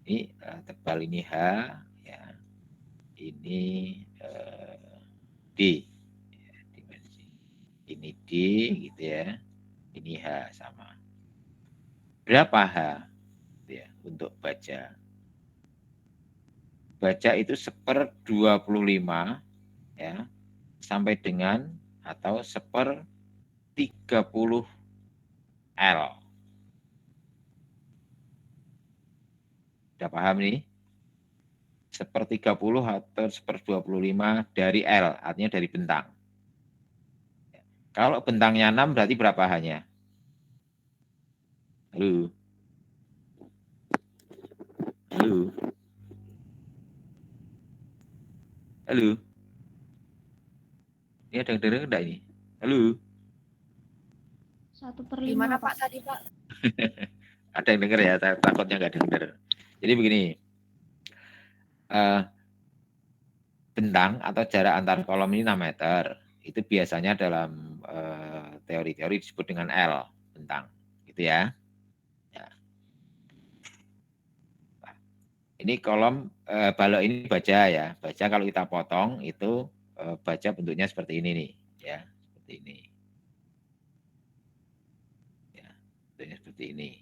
ini tebal ini H ya, ini D ya, dimensi ini D gitu ya, ini H sama. Berapa H ya untuk baja? Baja itu 1/25 ya sampai dengan atau 1/30 L. Sudah paham nih? 1/30 atau 1/25 dari L, artinya dari bentang. Kalau bentangnya 6 berarti berapa H-nya? Halo? Halo? Halo? Ini ada yang dengar enggak ini? Halo? 1/5 Gimana Pak tadi Pak? Ada yang dengar ya, takutnya nggak dengar. Jadi begini, bentang atau jarak antar kolom ini 6 meter. Itu biasanya dalam teori-teori disebut dengan L, bentang. Gitu ya. Ya. Nah, ini kolom balok ini baja ya. Baja kalau kita potong itu baja bentuknya seperti ini nih. Ya, seperti ini. Ya, bentuknya seperti ini.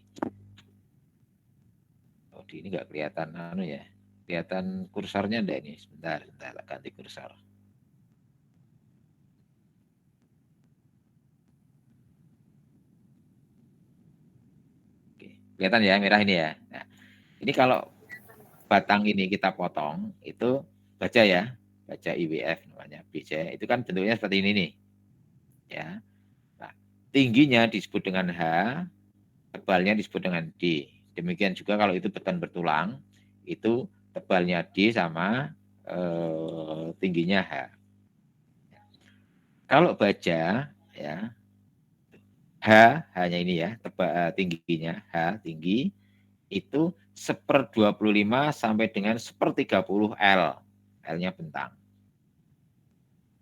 Oh, di ini nggak kelihatan anu ya. Kelihatan kursornya enggak ini? Sebentar, ganti kursor. Oke, kelihatan ya merah ini ya. Nah, ini kalau batang ini kita potong itu baja ya, baja IWF namanya, baja itu kan bentuknya seperti ini nih. Ya. Nah, tingginya disebut dengan H, tebalnya disebut dengan D. Demikian juga kalau itu beton bertulang, itu tebalnya D sama tingginya H. Kalau baja ya H hanya ini ya, tingginya H tinggi itu 1/25 sampai dengan 1/30 L. L-nya bentang.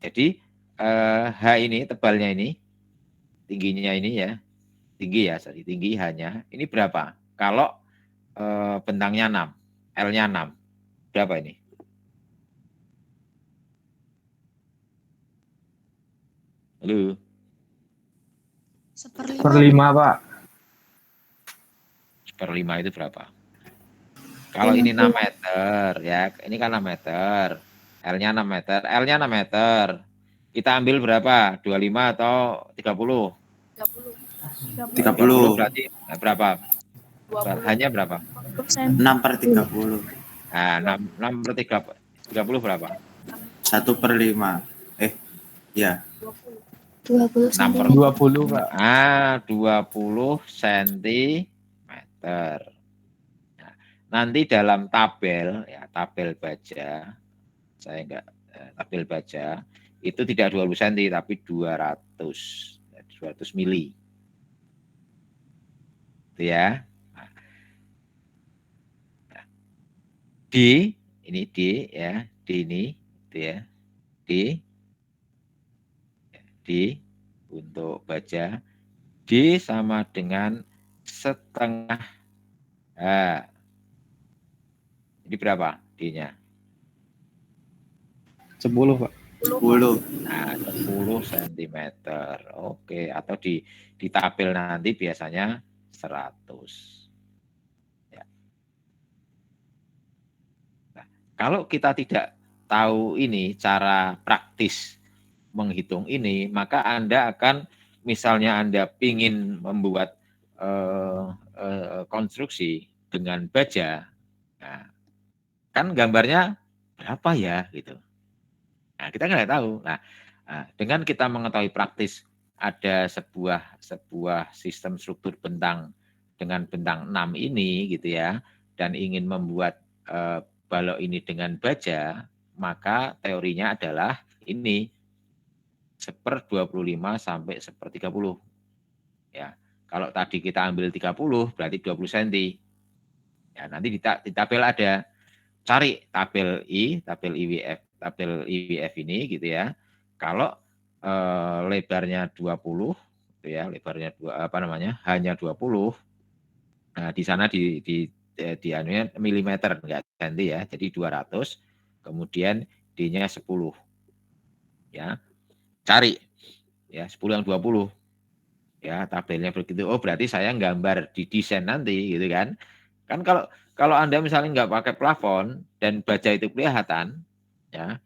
Jadi H ini tebalnya ini, tingginya ini ya, tinggi ya, sorry, tinggi H-nya. Ini berapa? Kalau bentangnya 6, L-nya 6. Berapa ini? Halo? 1/5 Pak. 1/5 itu berapa? Kalau ini 6 meter, ya, ini kan 6 meter. L-nya 6 meter. L-nya 6 meter. Kita ambil berapa? 25 atau 30? 30. 30. Berarti berapa? 20. Hanya berapa? 6/30. Nah, 6/30 berapa? 1/5. Ya. 20 6 per cm. 20 Pak. 20 cm. Nah, nanti dalam tabel ya, tabel baja, saya enggak tabel baja itu tidak 20 cm tapi 200 mili. Itu ya. D ini D ya, D ini itu ya. D untuk baja. D sama dengan setengah. Nah, ini berapa D-nya? 10 Pak. 10. Nah, 10 cm. Oke, atau di tabel nanti biasanya 100. Ya. Nah, kalau kita tidak tahu ini cara praktis menghitung ini, maka Anda akan, misalnya Anda ingin membuat konstruksi dengan baja, nah, kan gambarnya berapa ya gitu. Nah, kita nggak tahu. Nah, dengan kita mengetahui praktis ada sebuah sistem struktur bentang dengan bentang 6 ini gitu ya, dan ingin membuat balok ini dengan baja, maka teorinya adalah ini 1/25 sampai 1/30. Ya. Kalau tadi kita ambil 30 berarti 20 cm. Ya, nanti di tabel ada, cari tabel IWF, tabel IWF ini gitu ya. Kalau lebarnya 20 gitu ya, lebarnya hanya 20. Nah, di sana di anunya milimeter enggak cm ya. Jadi 200, kemudian D-nya 10. Ya. Cari ya 10 yang 20. Ya, tabelnya begitu. Oh, berarti saya gambar di desain nanti gitu kan. Kan kalau Anda misalnya nggak pakai plafon dan baja itu kelihatan, ya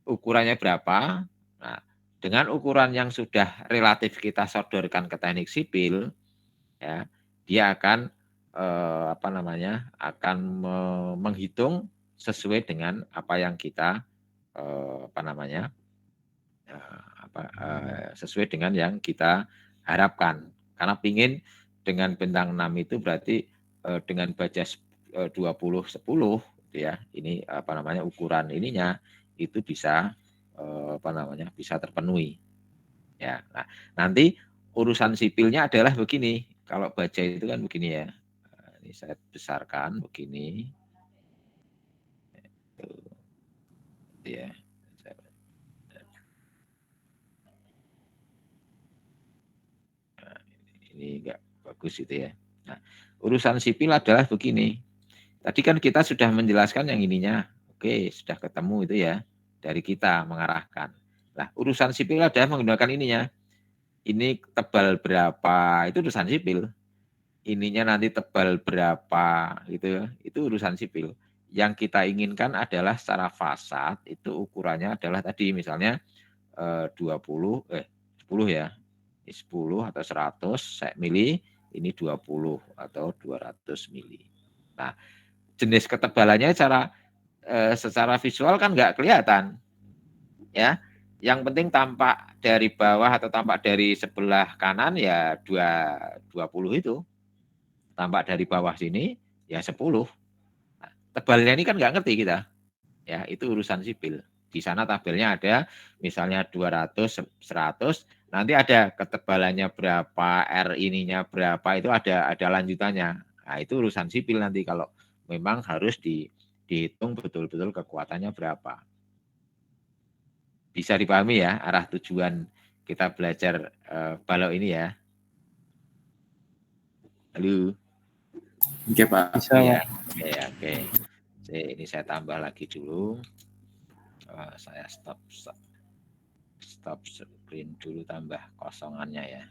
ukurannya berapa, nah dengan ukuran yang sudah relatif kita sodorkan ke teknik sipil, ya dia akan akan menghitung sesuai dengan apa yang kita sesuai dengan yang kita harapkan. Karena pingin dengan bentang 6 itu berarti dengan baja 20/10 gitu ya. Ini ukuran ininya itu bisa bisa terpenuhi. Ya. Nah, nanti urusan sipilnya adalah begini. Kalau baja itu kan begini ya. Ini saya besarkan begini. Itu ya. Ini enggak bagus itu ya. Nah, urusan sipil adalah begini. Tadi kan kita sudah menjelaskan yang ininya. Oke, sudah ketemu itu ya. Dari kita mengarahkan. Nah, urusan sipil adalah menggunakan ininya. Ini tebal berapa, itu urusan sipil. Ininya nanti tebal berapa gitu ya. Itu urusan sipil. Yang kita inginkan adalah secara fasad itu ukurannya adalah tadi misalnya 10 ya. 10 atau 100 mili, ini 20 atau 200 mili. Nah, jenis ketebalannya secara visual kan nggak kelihatan. Ya. Yang penting tampak dari bawah atau tampak dari sebelah kanan ya 20 itu. Tampak dari bawah sini ya 10. Nah, tebalnya ini kan nggak ngerti kita. Ya, itu urusan sipil. Di sana tabelnya ada misalnya 200, 100, nanti ada ketebalannya berapa, R ininya berapa, itu ada lanjutannya. Nah, itu urusan sipil nanti kalau memang harus dihitung betul-betul kekuatannya berapa. Bisa dipahami ya arah tujuan kita belajar balok ini ya. Halo. Oke, Pak. Bisa Ya, Pak. oke. Ini saya tambah lagi dulu. Saya stop screen dulu, tambah kosongannya ya.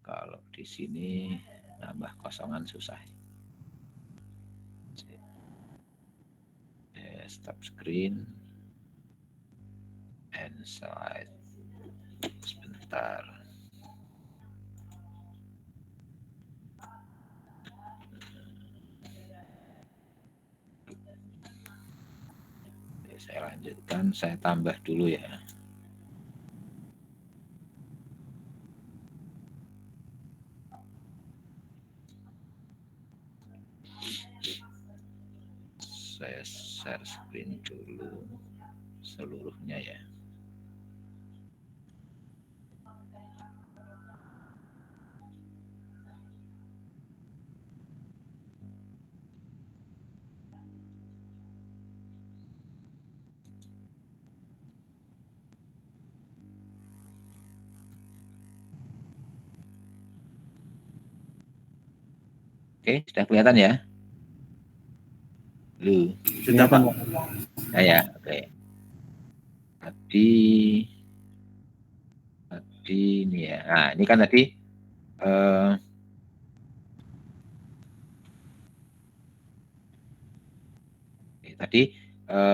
Kalau di sini tambah kosongan susah. Stop screen and slide. Sebentar. Saya lanjutkan, saya tambah dulu ya. Saya share screen dulu seluruhnya ya. Oke, sudah kelihatan ya? Lu. Sudah Pak. Ya, oke. Tadi ini ya. Nah, ini kan tadi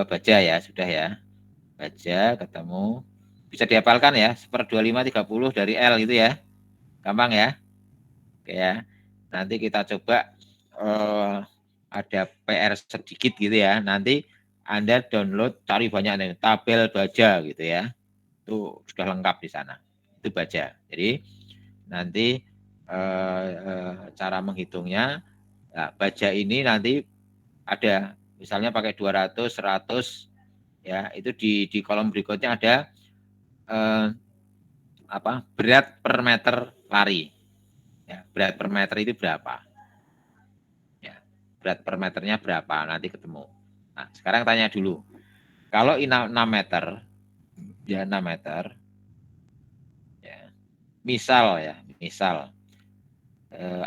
baja ya, sudah ya. Baja ketemu. Bisa dihafalkan ya, 1/25 30 dari L gitu ya. Gampang ya. Oke ya. Nanti kita coba ada PR sedikit gitu ya. Nanti Anda download, cari banyak nih, tabel baja gitu ya. Itu sudah lengkap di sana. Itu baja. Jadi nanti cara menghitungnya, nah, baja ini nanti ada misalnya pakai 200, 100 ya, itu di kolom berikutnya ada berat per meter lari. Ya, berat per meter itu berapa? Ya, berat per meternya berapa? Nanti ketemu. Nah, sekarang tanya dulu. Kalau 6 meter, ya 6 meter, ya, misal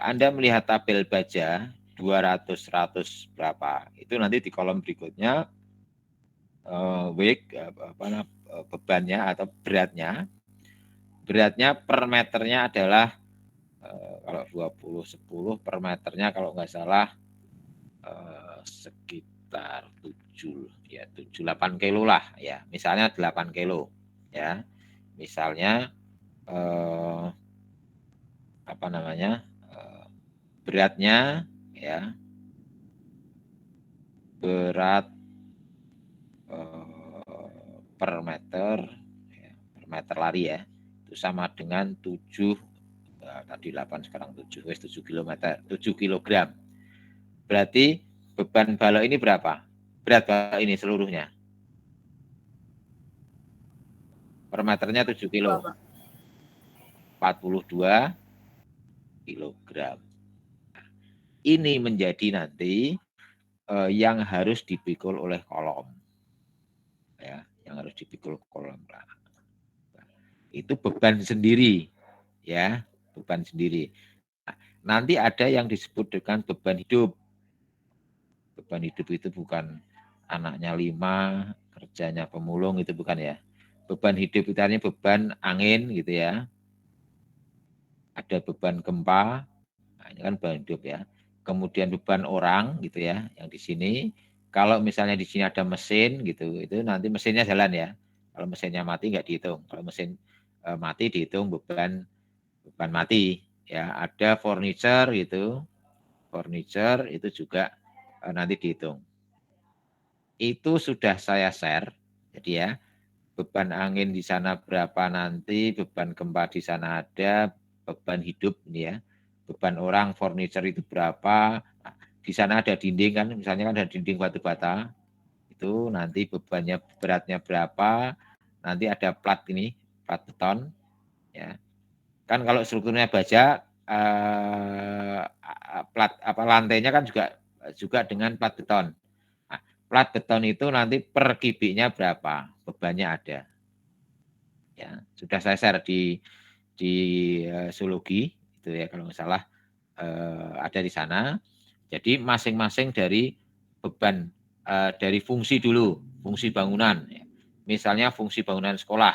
Anda melihat tabel baja 200, 100 berapa? Itu nanti di kolom berikutnya bebannya atau beratnya per meternya adalah kalau 20 10 per meternya kalau nggak salah sekitar 7-8 kilo lah ya, misalnya 8 kilo ya, misalnya beratnya ya, berat per meter ya, per meter lari ya, itu sama dengan 7 tadi 8 sekarang 7 kilometer 7 kilogram. Berarti beban balok ini berapa? Berat balok ini seluruhnya per meternya 7 kilo, 42 kilogram. Ini menjadi nanti yang harus dipikul oleh kolom ya, yang harus dipikul kolom. Itu beban sendiri ya, beban sendiri. Nah, nanti ada yang disebut dengan beban hidup. Beban hidup itu bukan anaknya 5, kerjanya pemulung, itu bukan ya. Beban hidup itu artinya beban angin gitu ya. Ada beban gempa, nah ini kan beban hidup ya. Kemudian beban orang gitu ya, yang di sini. Kalau misalnya di sini ada mesin gitu, itu nanti mesinnya jalan ya. Kalau mesinnya mati nggak dihitung. Kalau mesin mati dihitung beban mati ya. Ada furniture gitu, furniture itu juga nanti dihitung. Itu sudah saya share, jadi ya beban angin di sana berapa nanti, beban gempa di sana ada, beban hidup ini ya, beban orang furniture itu berapa. Nah, di sana ada dinding kan, misalnya kan ada dinding batu bata, itu nanti bebannya beratnya berapa, nanti ada plat ini, plat beton ya. Kan kalau strukturnya baja plat lantainya kan juga dengan plat beton. Nah, plat beton itu nanti per kubiknya berapa, bebannya ada. Ya, sudah saya share di zoologi itu ya, kalau nggak salah ada di sana. Jadi masing-masing dari beban dari fungsi dulu, fungsi bangunan. Ya. Misalnya fungsi bangunan sekolah,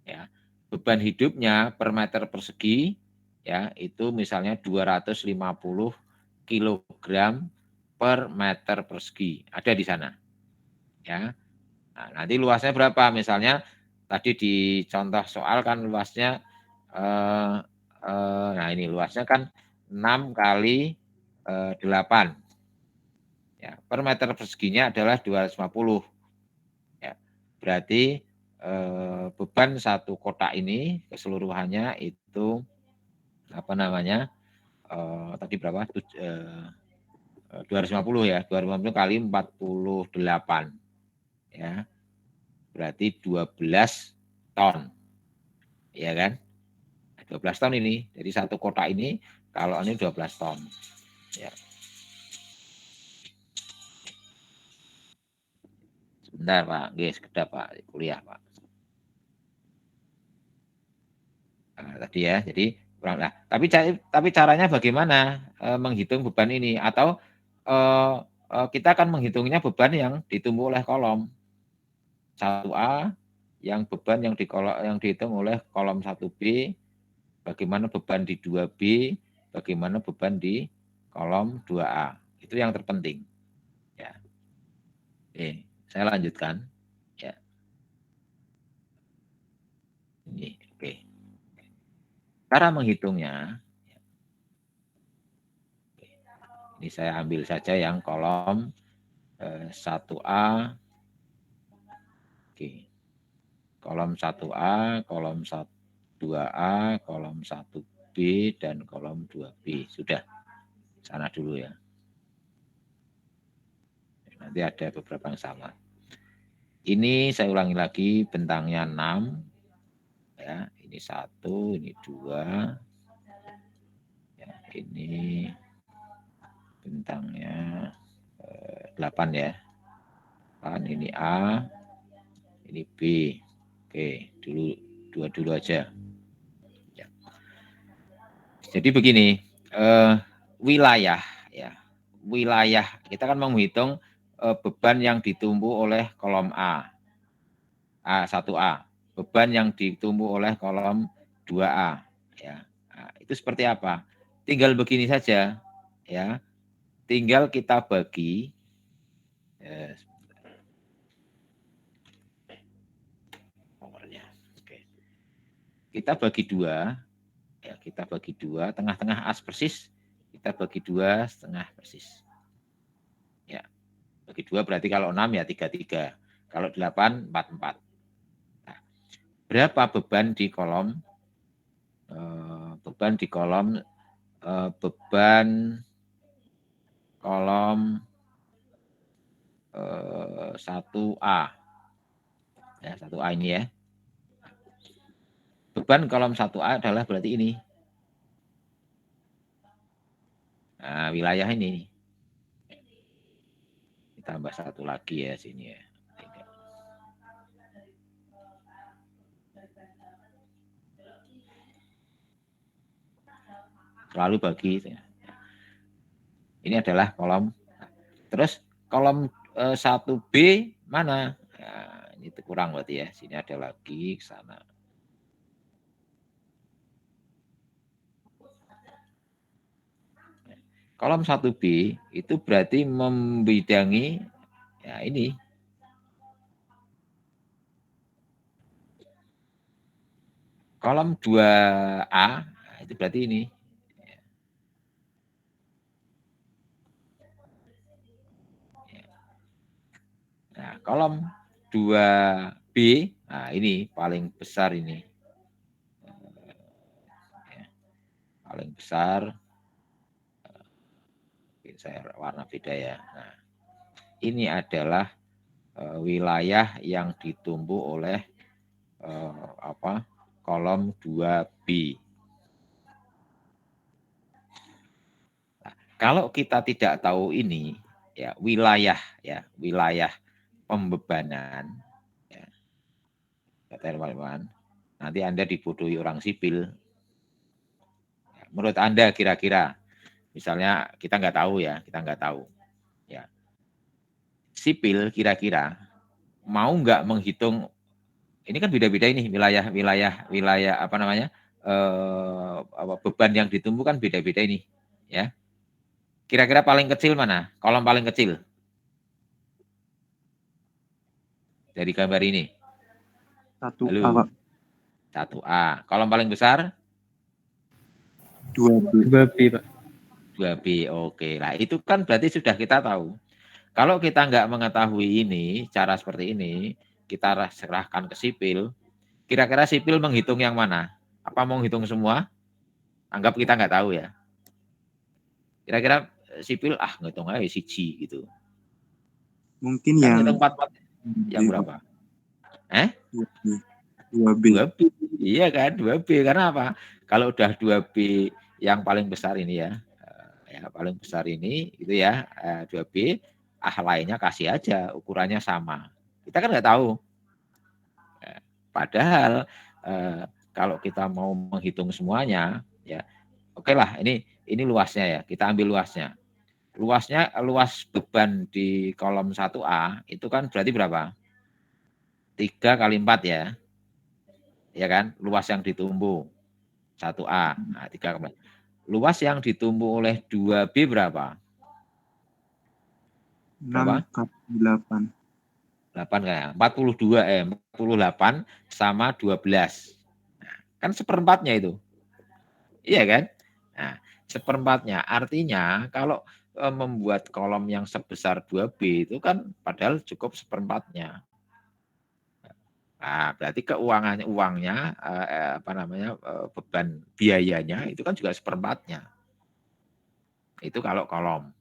ya beban hidupnya per meter persegi ya itu misalnya 250 kilogram per meter persegi, ada di sana. Ya, nah, nanti luasnya berapa? Misalnya tadi di contoh soal kan luasnya nah ini luasnya kan 6 kali 8 ya, per meter perseginya adalah 250 ya, berarti beban satu kotak ini keseluruhannya itu tadi berapa 250 ya, 250 kali 48 ya, berarti 12 ton ya kan, 12 ton ini. Jadi satu kotak ini kalau ini 12 ton ya. Sebentar Pak, guys, sekedap Pak, kuliah Pak. Nah, tadi ya, jadi Nah, tapi caranya bagaimana menghitung beban ini? Atau kita akan menghitungnya beban yang ditumbuh oleh kolom 1A, yang beban yang dihitung oleh kolom 1B, bagaimana beban di 2B, bagaimana beban di kolom 2A. Itu yang terpenting. Ya. Saya lanjutkan. Ya. Ini, oke. Cara menghitungnya, ini saya ambil saja yang kolom 1A. Oke. Kolom 1A, kolom 2A, kolom 1B, dan kolom 2B. Sudah. Sana dulu ya. Nanti ada beberapa yang sama. Ini saya ulangi lagi, bentangnya 6. Ya, ini 1, ini 2. Ya, ini bentangnya 8 ya. 8, ini A, ini B. Oke, dulu aja. Ya. Jadi begini, wilayah ya. Wilayah kita kan menghitung beban yang ditumbuh oleh kolom A1A, beban yang ditumbuh oleh kolom 2A ya. Nah, itu seperti apa? Tinggal begini saja ya. Tinggal kita bagi kita bagi 2 ya, kita bagi 2, tengah-tengah as persis kita bagi 2 setengah persis. Ya. Bagi 2 berarti kalau 6 ya 3, kalau 8 4. Nah, berapa beban di kolom beban 1A. Ya, 1A ini ya. Beban kolom 1A adalah berarti ini. Nah, wilayah ini. Ditambah 1 lagi ya sini ya. Selalu bagi. Ini adalah kolom. Terus kolom 1B mana? Nah, ini kurang berarti ya. Sini ada lagi ke sana. Kolom 1B itu berarti membidangi ya ini. Kolom 2A nah, itu berarti ini. Nah, kolom 2B, nah ini paling besar ini. Paling besar. Saya warna beda ya. Nah, ini adalah wilayah yang ditumbuh oleh kolom 2B. Nah, kalau kita tidak tahu ini, ya wilayah pembebanan, ya, teman-teman, nanti Anda dibodohi orang sipil. Ya, menurut Anda kira-kira, misalnya kita nggak tahu ya, ya. Sipil kira-kira mau nggak menghitung? Ini kan beda-beda ini wilayah apa namanya beban yang ditumbuh kan beda-beda ini, ya. Kira-kira paling kecil mana? Kolom paling kecil dari gambar ini. 1A, Pak. 1A. Kolom paling besar? 2B, Pak. 2B. Oke. Nah, itu kan berarti sudah kita tahu. Kalau kita nggak mengetahui ini, cara seperti ini, kita serahkan ke sipil, kira-kira sipil menghitung yang mana? Apa mau hitung semua? Anggap kita nggak tahu ya. Kira-kira sipil, ngitung aja siji gitu. Mungkin kan yang ngitung 4 yang berapa? 2B. 2B. Iya kan, 2B. Karena apa? Kalau udah 2B yang paling besar ini ya paling besar ini itu ya 2B, lainnya kasih aja ukurannya sama. Kita kan nggak tahu. Padahal kalau kita mau menghitung semuanya, Ya. Oke lah, ini luasnya ya. Kita ambil luasnya. Luas beban di kolom 1A itu kan berarti berapa? 3 kali 4 ya. Ya kan? Luas yang ditumbuh 1A. Nah, 3 kali 4. Luas yang ditumbuh oleh 2B berapa? 6 Berapa? kali 8. 8 kan? 48 sama 12. Nah, kan seperempatnya itu. Iya kan? Nah, seperempatnya. Artinya kalau membuat kolom yang sebesar 2B itu kan padahal cukup seperempatnya. Nah, berarti uangnya beban biayanya itu kan juga seperempatnya. Itu kalau kolom.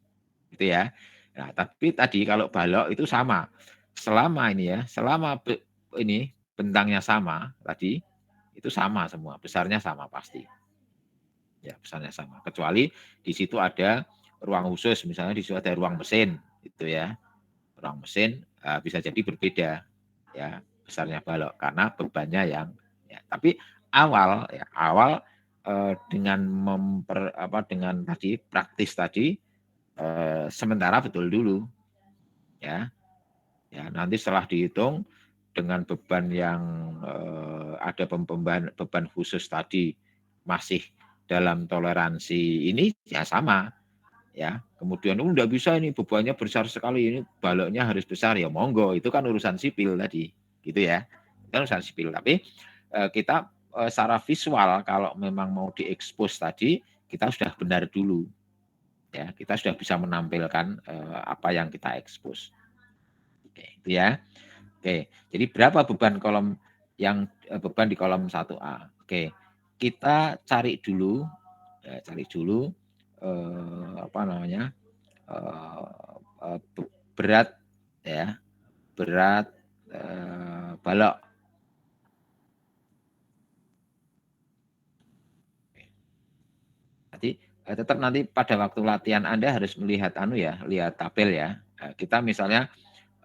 Gitu ya. Nah, tapi tadi kalau balok itu sama. Selama ini bentangnya sama tadi itu sama semua, besarnya sama pasti. Ya, besarnya sama. Kecuali di situ ada ruang khusus, misalnya di situ ada ruang mesin, itu ya. Ruang mesin bisa jadi berbeda, ya besarnya balok karena bebannya yang. Ya, tapi awal dengan dengan tadi praktis tadi sementara betul dulu, ya. Ya, nanti setelah dihitung dengan beban yang ada beban khusus tadi masih dalam toleransi ini ya sama ya. Kemudian enggak bisa ini bebannya besar sekali, ini baloknya harus besar ya monggo, itu kan urusan sipil tadi gitu ya. Kan urusan sipil, tapi kita secara visual kalau memang mau diekspos tadi kita sudah benar dulu ya, kita sudah bisa menampilkan apa yang kita ekspos. Oke, itu ya. Oke, jadi berapa beban beban di kolom 1A? Oke, kita cari dulu berat ya, berat balok. Tetap nanti pada waktu latihan Anda harus melihat lihat tabel ya. Kita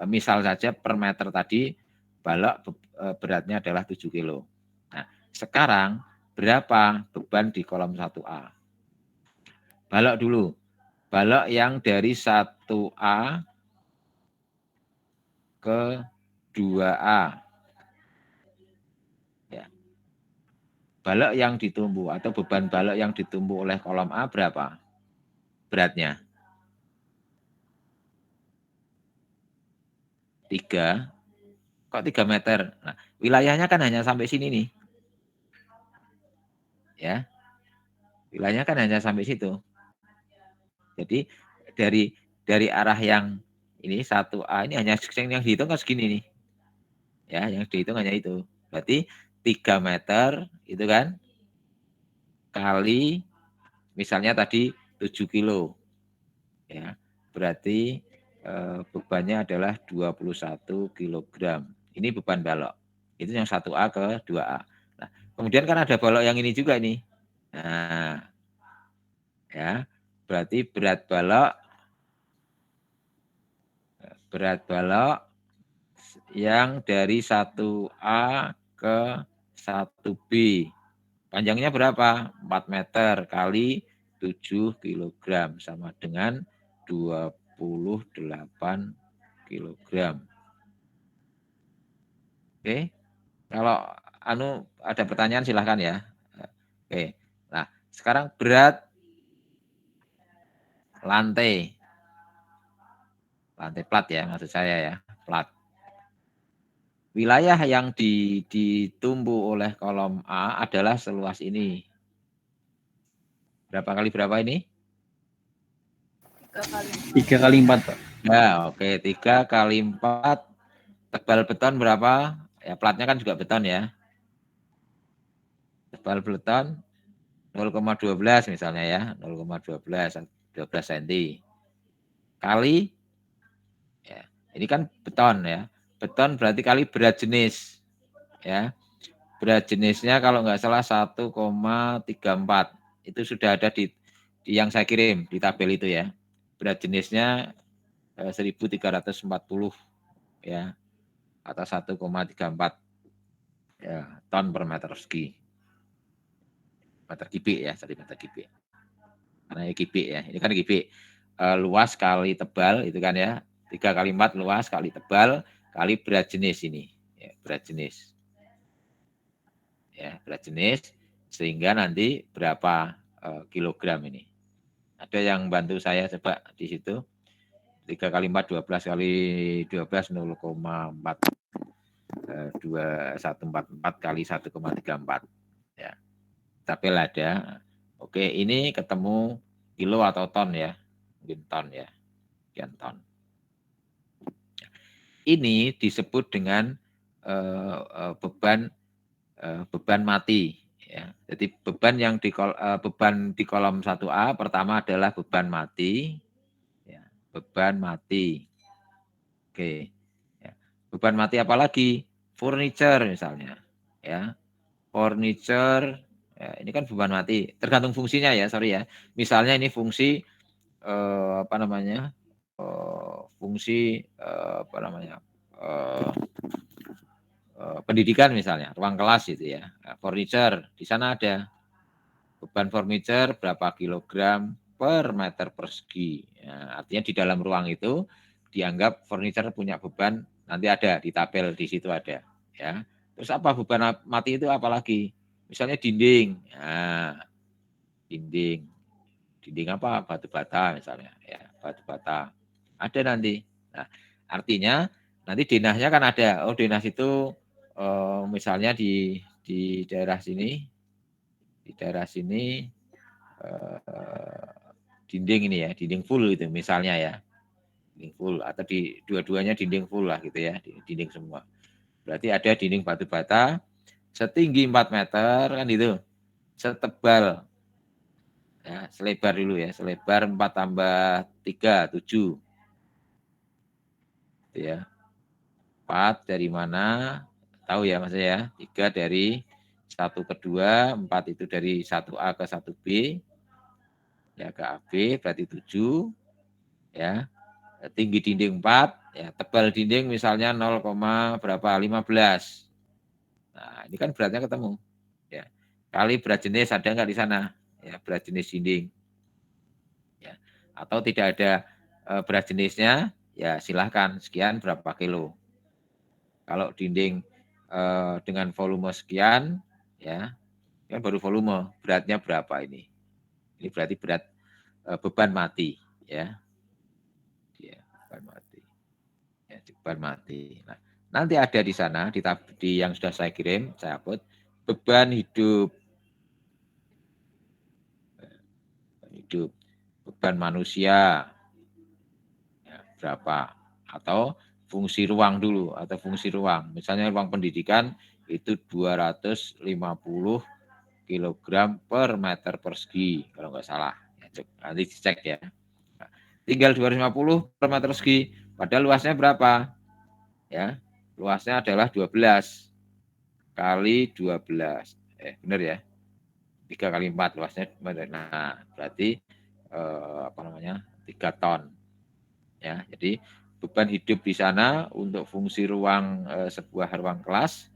misal saja per meter tadi balok beratnya adalah 7 kilo. Nah, sekarang berapa beban di kolom 1A? Balok dulu. Balok yang dari 1A ke 2A. Ya. Balok yang ditumbuh atau beban balok yang ditumbuh oleh kolom A berapa? Beratnya? 3. Kok 3 meter? Nah, wilayahnya kan hanya sampai sini nih. Ya. Wilayahnya kan hanya sampai situ. Jadi dari arah yang ini 1A ini hanya yang dihitung kan segini nih. Ya, yang dihitung hanya itu. Berarti 3 meter itu kan kali misalnya tadi 7 kilo. Ya. Berarti bebannya adalah 21 kilogram. Ini beban balok. Itu yang 1A ke 2A. Nah, kemudian kan ada balok yang ini juga nih. Nah, ya. Berarti berat balok yang dari 1A ke 1B. Panjangnya berapa? 4 meter kali 7 kilogram sama dengan 28 kilogram. Oke. Kalau ada pertanyaan silahkan ya. Oke. Nah, sekarang berat lantai plat ya maksud saya ya, plat. Wilayah yang ditumbuh oleh kolom A adalah seluas ini. Berapa kali berapa ini? 3 kali 4, Pak. Ya, oke. 3 kali 4. Tebal beton berapa? Ya, platnya kan juga beton ya. Tebal beton 0,12 misalnya ya. 0,12 cm. Kali, ya, ini kan beton ya. Beton berarti kali berat jenis. Ya. Berat jenisnya kalau nggak salah 1,34. Itu sudah ada di yang saya kirim di tabel itu ya. Berat jenisnya 1340 ya, atau 1,34 ya, ton per meter persegi. meter kubik ya, sorry meter kubik. Karena kubik ya, ini kan kubik. Luas kali tebal itu kan ya, 3 kali 4 luas kali tebal kali berat jenis ini, ya, berat jenis. Ya, berat jenis sehingga nanti berapa kilogram ini. Ada yang bantu saya coba di situ. 3 kali 4 12 kali 12 0,4 2144 kali 1,34 ya. Tabel ada. Oke, ini ketemu kilo atau ton ya. Mungkin ton ya. Sekian ton. Ini disebut dengan beban mati ya. Jadi beban yang beban di kolom 1A pertama adalah beban mati ya, beban mati. Oke. Ya. Beban mati apalagi? Furniture misalnya ya. Furniture ya, ini kan beban mati, tergantung fungsinya ya, sorry ya. Misalnya ini fungsi apa namanya? Fungsi apa namanya? Pendidikan misalnya, ruang kelas itu ya. Nah, furniture di sana ada beban furniture berapa kilogram per meter persegi. Ya, artinya di dalam ruang itu dianggap furniture punya beban, nanti ada di tabel di situ ada ya. Terus apa beban mati itu apalagi? Misalnya dinding. Nah, dinding apa? Batu bata misalnya ya, batu bata. Ada nanti. Nah, artinya nanti denahnya kan ada. Oh, denah itu misalnya di daerah sini, dinding ini ya, dinding full itu misalnya ya, dinding full atau di dua-duanya dinding full lah gitu ya, dinding semua. Berarti ada dinding batu bata setinggi 4 meter kan itu, setebal ya, selebar dulu ya, selebar 4 tambah 3 7 gitu ya. 4 dari mana? Tahu ya Mas ya, 3 dari 1 ke 2, 4 itu dari 1A ke 1B, ya ke AB berarti 7, ya. Tinggi dinding 4, ya tebal dinding misalnya 0, berapa 15. Nah, ini kan beratnya ketemu. Ya. Kali berat jenis ada nggak di sana? Ya, berat jenis dinding. Ya. Atau tidak ada berat jenisnya, ya silahkan sekian berapa kilo. Kalau dinding dengan volume sekian, ya kan baru volume, beratnya berapa ini? Ini berarti berat beban mati, ya. Ya, beban mati. Ya, beban mati. Nah, nanti ada di sana di yang sudah saya kirim, saya upload beban hidup. Beban hidup, beban manusia. Ya, berapa? Atau fungsi ruang dulu atau fungsi ruang. Misalnya ruang pendidikan itu 250 kilogram per meter persegi kalau nggak salah. Ya, nanti dicek ya. Nah, tinggal 250 per meter persegi. Padahal luasnya berapa? Ya, luasnya adalah 12 kali 12. Benar ya? 3 kali 4 luasnya. Nah, berarti apa namanya? 3 ton. Ya, jadi beban hidup di sana untuk fungsi ruang sebuah ruang kelas,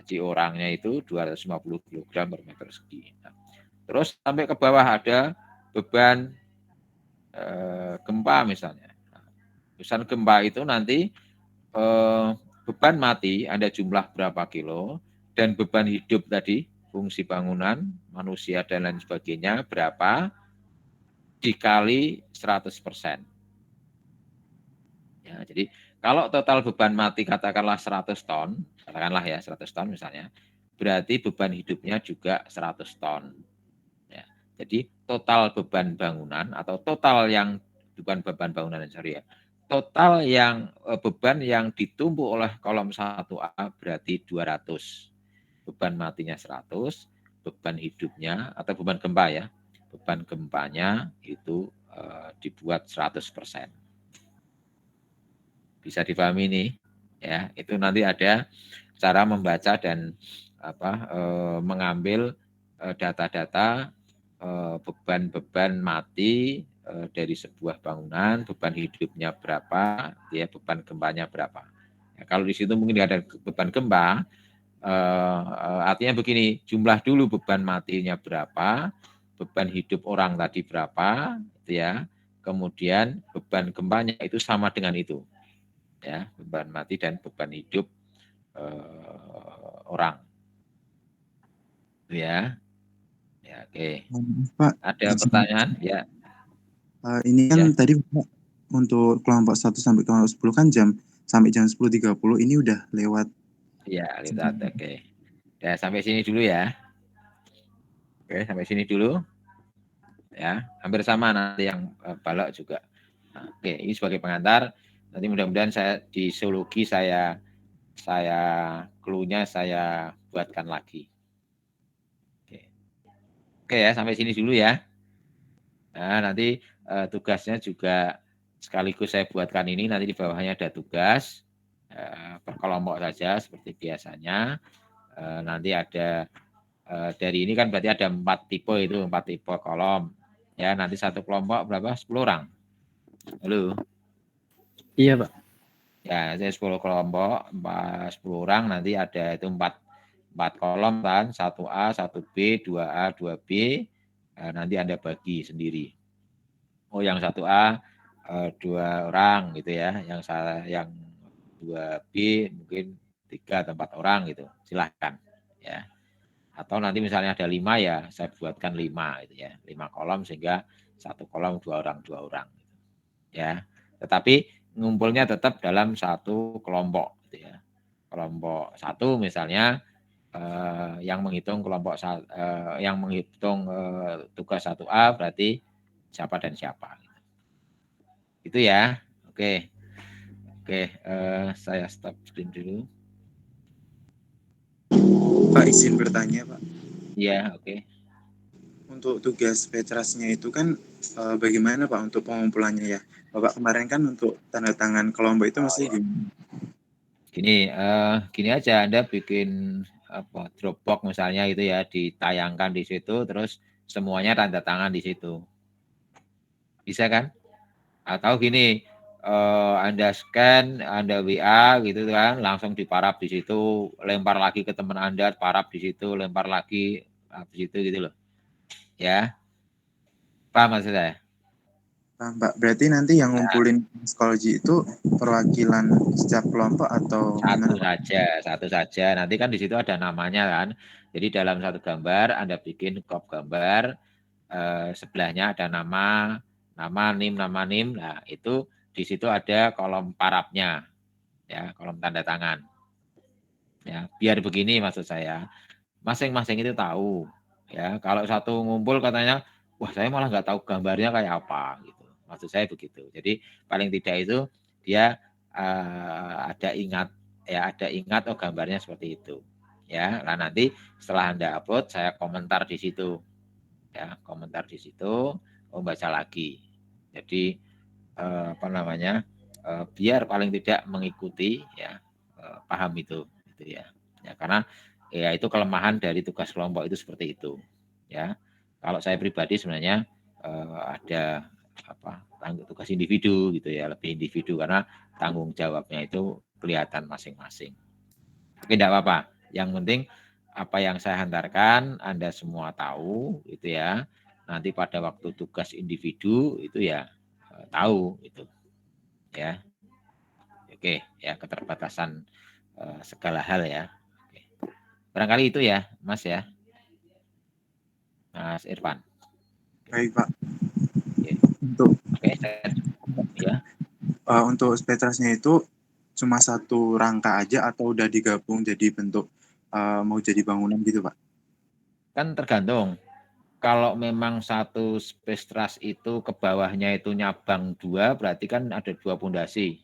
jadi orangnya itu 250 kg per meter persegi. Nah, terus sampai ke bawah ada beban gempa misalnya. Nah, beban gempa itu nanti beban mati Anda jumlah berapa kilo dan beban hidup tadi fungsi bangunan manusia dan lain sebagainya berapa dikali 100%. Ya, jadi kalau total beban mati katakanlah 100 ton, katakanlah ya 100 ton misalnya, berarti beban hidupnya juga 100 ton. Ya, jadi total beban bangunan atau total yang bukan beban bangunan sorry ya, total yang beban yang ditumpuk oleh kolom 1A berarti 200. Beban matinya 100, beban hidupnya atau beban gempa ya, beban gempanya itu dibuat 100%. Bisa dipahami nih ya, itu nanti ada cara membaca dan mengambil data-data beban-beban mati dari sebuah bangunan, beban hidupnya berapa, ya beban gempanya berapa. Ya, kalau di situ mungkin ada beban gempa, Artinya begini, jumlah dulu beban matinya berapa, beban hidup orang tadi berapa, gitu ya. Kemudian beban gempanya itu sama dengan itu, ya, beban mati dan beban hidup orang, gitu ya. Ya, oke. Pak, Ada izin. pertanyaan? Ya. Ini kan Ya. tadi Pak, untuk kelompok 1 sampai kelompok 10 kan sampai jam 10.30 ini udah lewat. Ya, lihat. Oke. Ya, sampai sini dulu ya. Oke, sampai sini dulu. Ya, hampir sama nanti yang balok juga. Nah, oke, ini sebagai pengantar. Nanti mudah-mudahan saya di zoologi saya clue-nya saya buatkan lagi. Oke ya, sampai sini dulu ya. Nah, nanti tugasnya juga sekaligus saya buatkan ini, nanti di bawahnya ada tugas per kelompok saja seperti biasanya. Nanti ada dari ini kan berarti ada 4 tipe itu, 4 tipe kolom. Ya, nanti satu kelompok berapa? 10 orang. Halo. Iya, Pak. Ya, saya 10 kelompok, 10 orang, nanti ada itu 4 kolom kan, 1A, 1B, 2A, 2B, nanti Anda bagi sendiri. Oh, yang 1A 2 orang gitu ya, yang 2B mungkin 3 atau 4 orang gitu, silahkan ya. Atau nanti misalnya ada 5 ya, saya buatkan 5 gitu ya, 5 kolom sehingga satu kolom 2 orang gitu, ya. Tetapi ngumpulnya tetap dalam satu kelompok gitu ya. Kelompok 1 misalnya yang menghitung yang menghitung tugas 1A berarti siapa dan siapa. Itu ya. Oke. Saya stop screen dulu. Pak, izin bertanya, Pak. Iya, oke. Untuk tugas petrasnya itu kan bagaimana Pak untuk pengumpulannya ya? Bapak kemarin kan untuk tanda tangan kelompok itu masih Gini aja, Anda bikin Dropbox misalnya gitu ya, ditayangkan di situ, terus semuanya tanda tangan di situ. Bisa kan? Atau gini, Anda scan, Anda WA gitu kan, langsung diparap di situ, lempar lagi ke teman Anda, parap di situ, lempar lagi di situ gitu loh. Ya. Paham maksud saya? Pak, berarti nanti yang ngumpulin psikologi itu perwakilan setiap kelompok atau satu saja. Nanti kan di situ ada namanya kan. Jadi dalam satu gambar Anda bikin kop gambar, sebelahnya ada nama NIM. Nah, itu di situ ada kolom parapnya. Ya, kolom tanda tangan. Ya, biar begini maksud saya. Masing-masing itu tahu. Ya, kalau satu ngumpul katanya, wah saya malah nggak tahu gambarnya kayak apa gitu. Maksud saya begitu. Jadi paling tidak itu dia ada ingat oh gambarnya seperti itu. Ya, nah nanti setelah Anda upload saya komentar di situ. Ya, komentar di situ, baca lagi. Jadi biar paling tidak mengikuti ya, paham itu gitu ya. Ya, karena ya itu kelemahan dari tugas kelompok itu seperti itu ya. Kalau saya pribadi sebenarnya ada tugas individu gitu ya, lebih individu karena tanggung jawabnya itu kelihatan masing-masing. Oke, tidak apa-apa. Yang penting apa yang saya hantarkan Anda semua tahu itu ya. Nanti pada waktu tugas individu itu ya tahu itu ya. Oke, ya keterbatasan segala hal ya. Oke. Barangkali itu ya, Mas ya. Mas Irfan. Baik, Pak. Oke. Ya. Untuk petrasnya itu cuma satu rangka aja atau udah digabung jadi bentuk mau jadi bangunan gitu, Pak? Kan tergantung. Kalau memang satu space truss itu ke bawahnya itu nyabang 2, berarti kan ada 2 pondasi.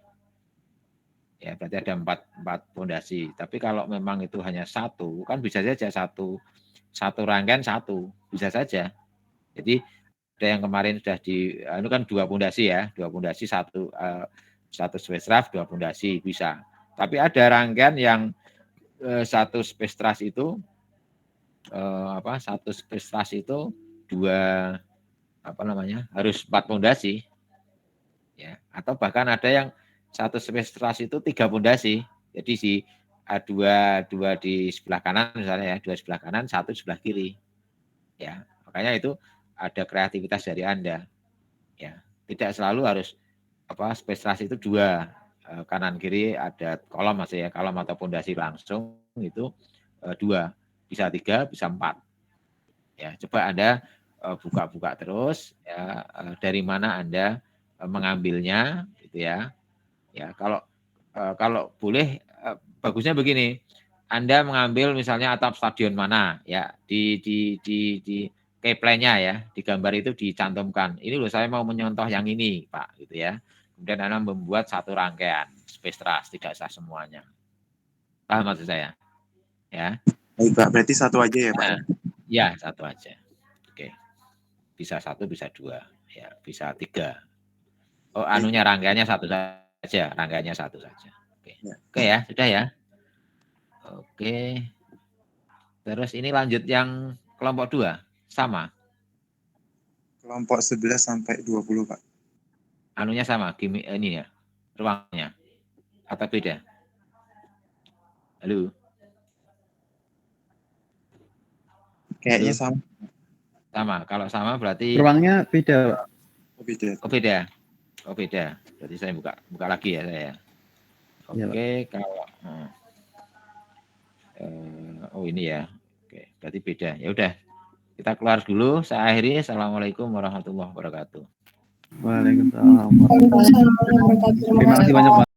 Ya, berarti ada 4 pondasi. Tapi kalau memang itu hanya satu, kan bisa saja satu rangkaian satu, bisa saja. Jadi ada yang kemarin sudah itu kan 2 pondasi ya, 2 pondasi satu space truss 2 pondasi bisa. Tapi ada rangkaian yang satu space truss itu satu space truss itu 2 harus 4 pondasi. Ya, atau bahkan ada yang satu space truss itu 3 pondasi. Jadi dua di sebelah kanan misalnya ya, dua sebelah kanan, satu sebelah kiri. Ya, makanya itu ada kreativitas dari Anda. Ya, tidak selalu harus space truss itu dua, kanan kiri ada kolom masih ya, kolom atau pondasi langsung itu dua, bisa tiga, bisa empat. Ya, coba Anda buka-buka terus ya, dari mana Anda mengambilnya gitu ya. Ya, kalau boleh bagusnya begini. Anda mengambil misalnya atap stadion mana ya, di keyplay-nya ya, di gambar itu dicantumkan. Ini loh saya mau menyontoh yang ini, Pak, gitu ya. Kemudian Anda membuat satu rangkaian space truss, tidak usah semuanya. Paham maksud saya? Ya. Baik Pak, berarti satu aja ya Pak? Nah, ya, satu aja. Oke. Bisa satu, bisa dua, ya, bisa tiga. Oh, anunya rangkaiannya satu saja, rangkaiannya satu saja. Oke. Oke ya, sudah ya. Oke. Terus ini lanjut yang kelompok 2, sama. Kelompok 11 sampai 20 Pak. Anunya sama, ini ya, ruangnya. Atau beda? Halo? Kayaknya Halo? sama. Sama, kalau sama berarti Ruangnya beda, Pak. Oh, beda. oh beda. Oh beda. Berarti saya buka lagi ya saya. Iya, Pak. Oke, kalau oh ini ya. Oke, berarti beda. Ya udah. Kita keluar dulu, saya akhiri. Assalamualaikum warahmatullahi wabarakatuh. Waalaikumsalam. Terima kasih banyak, Pak.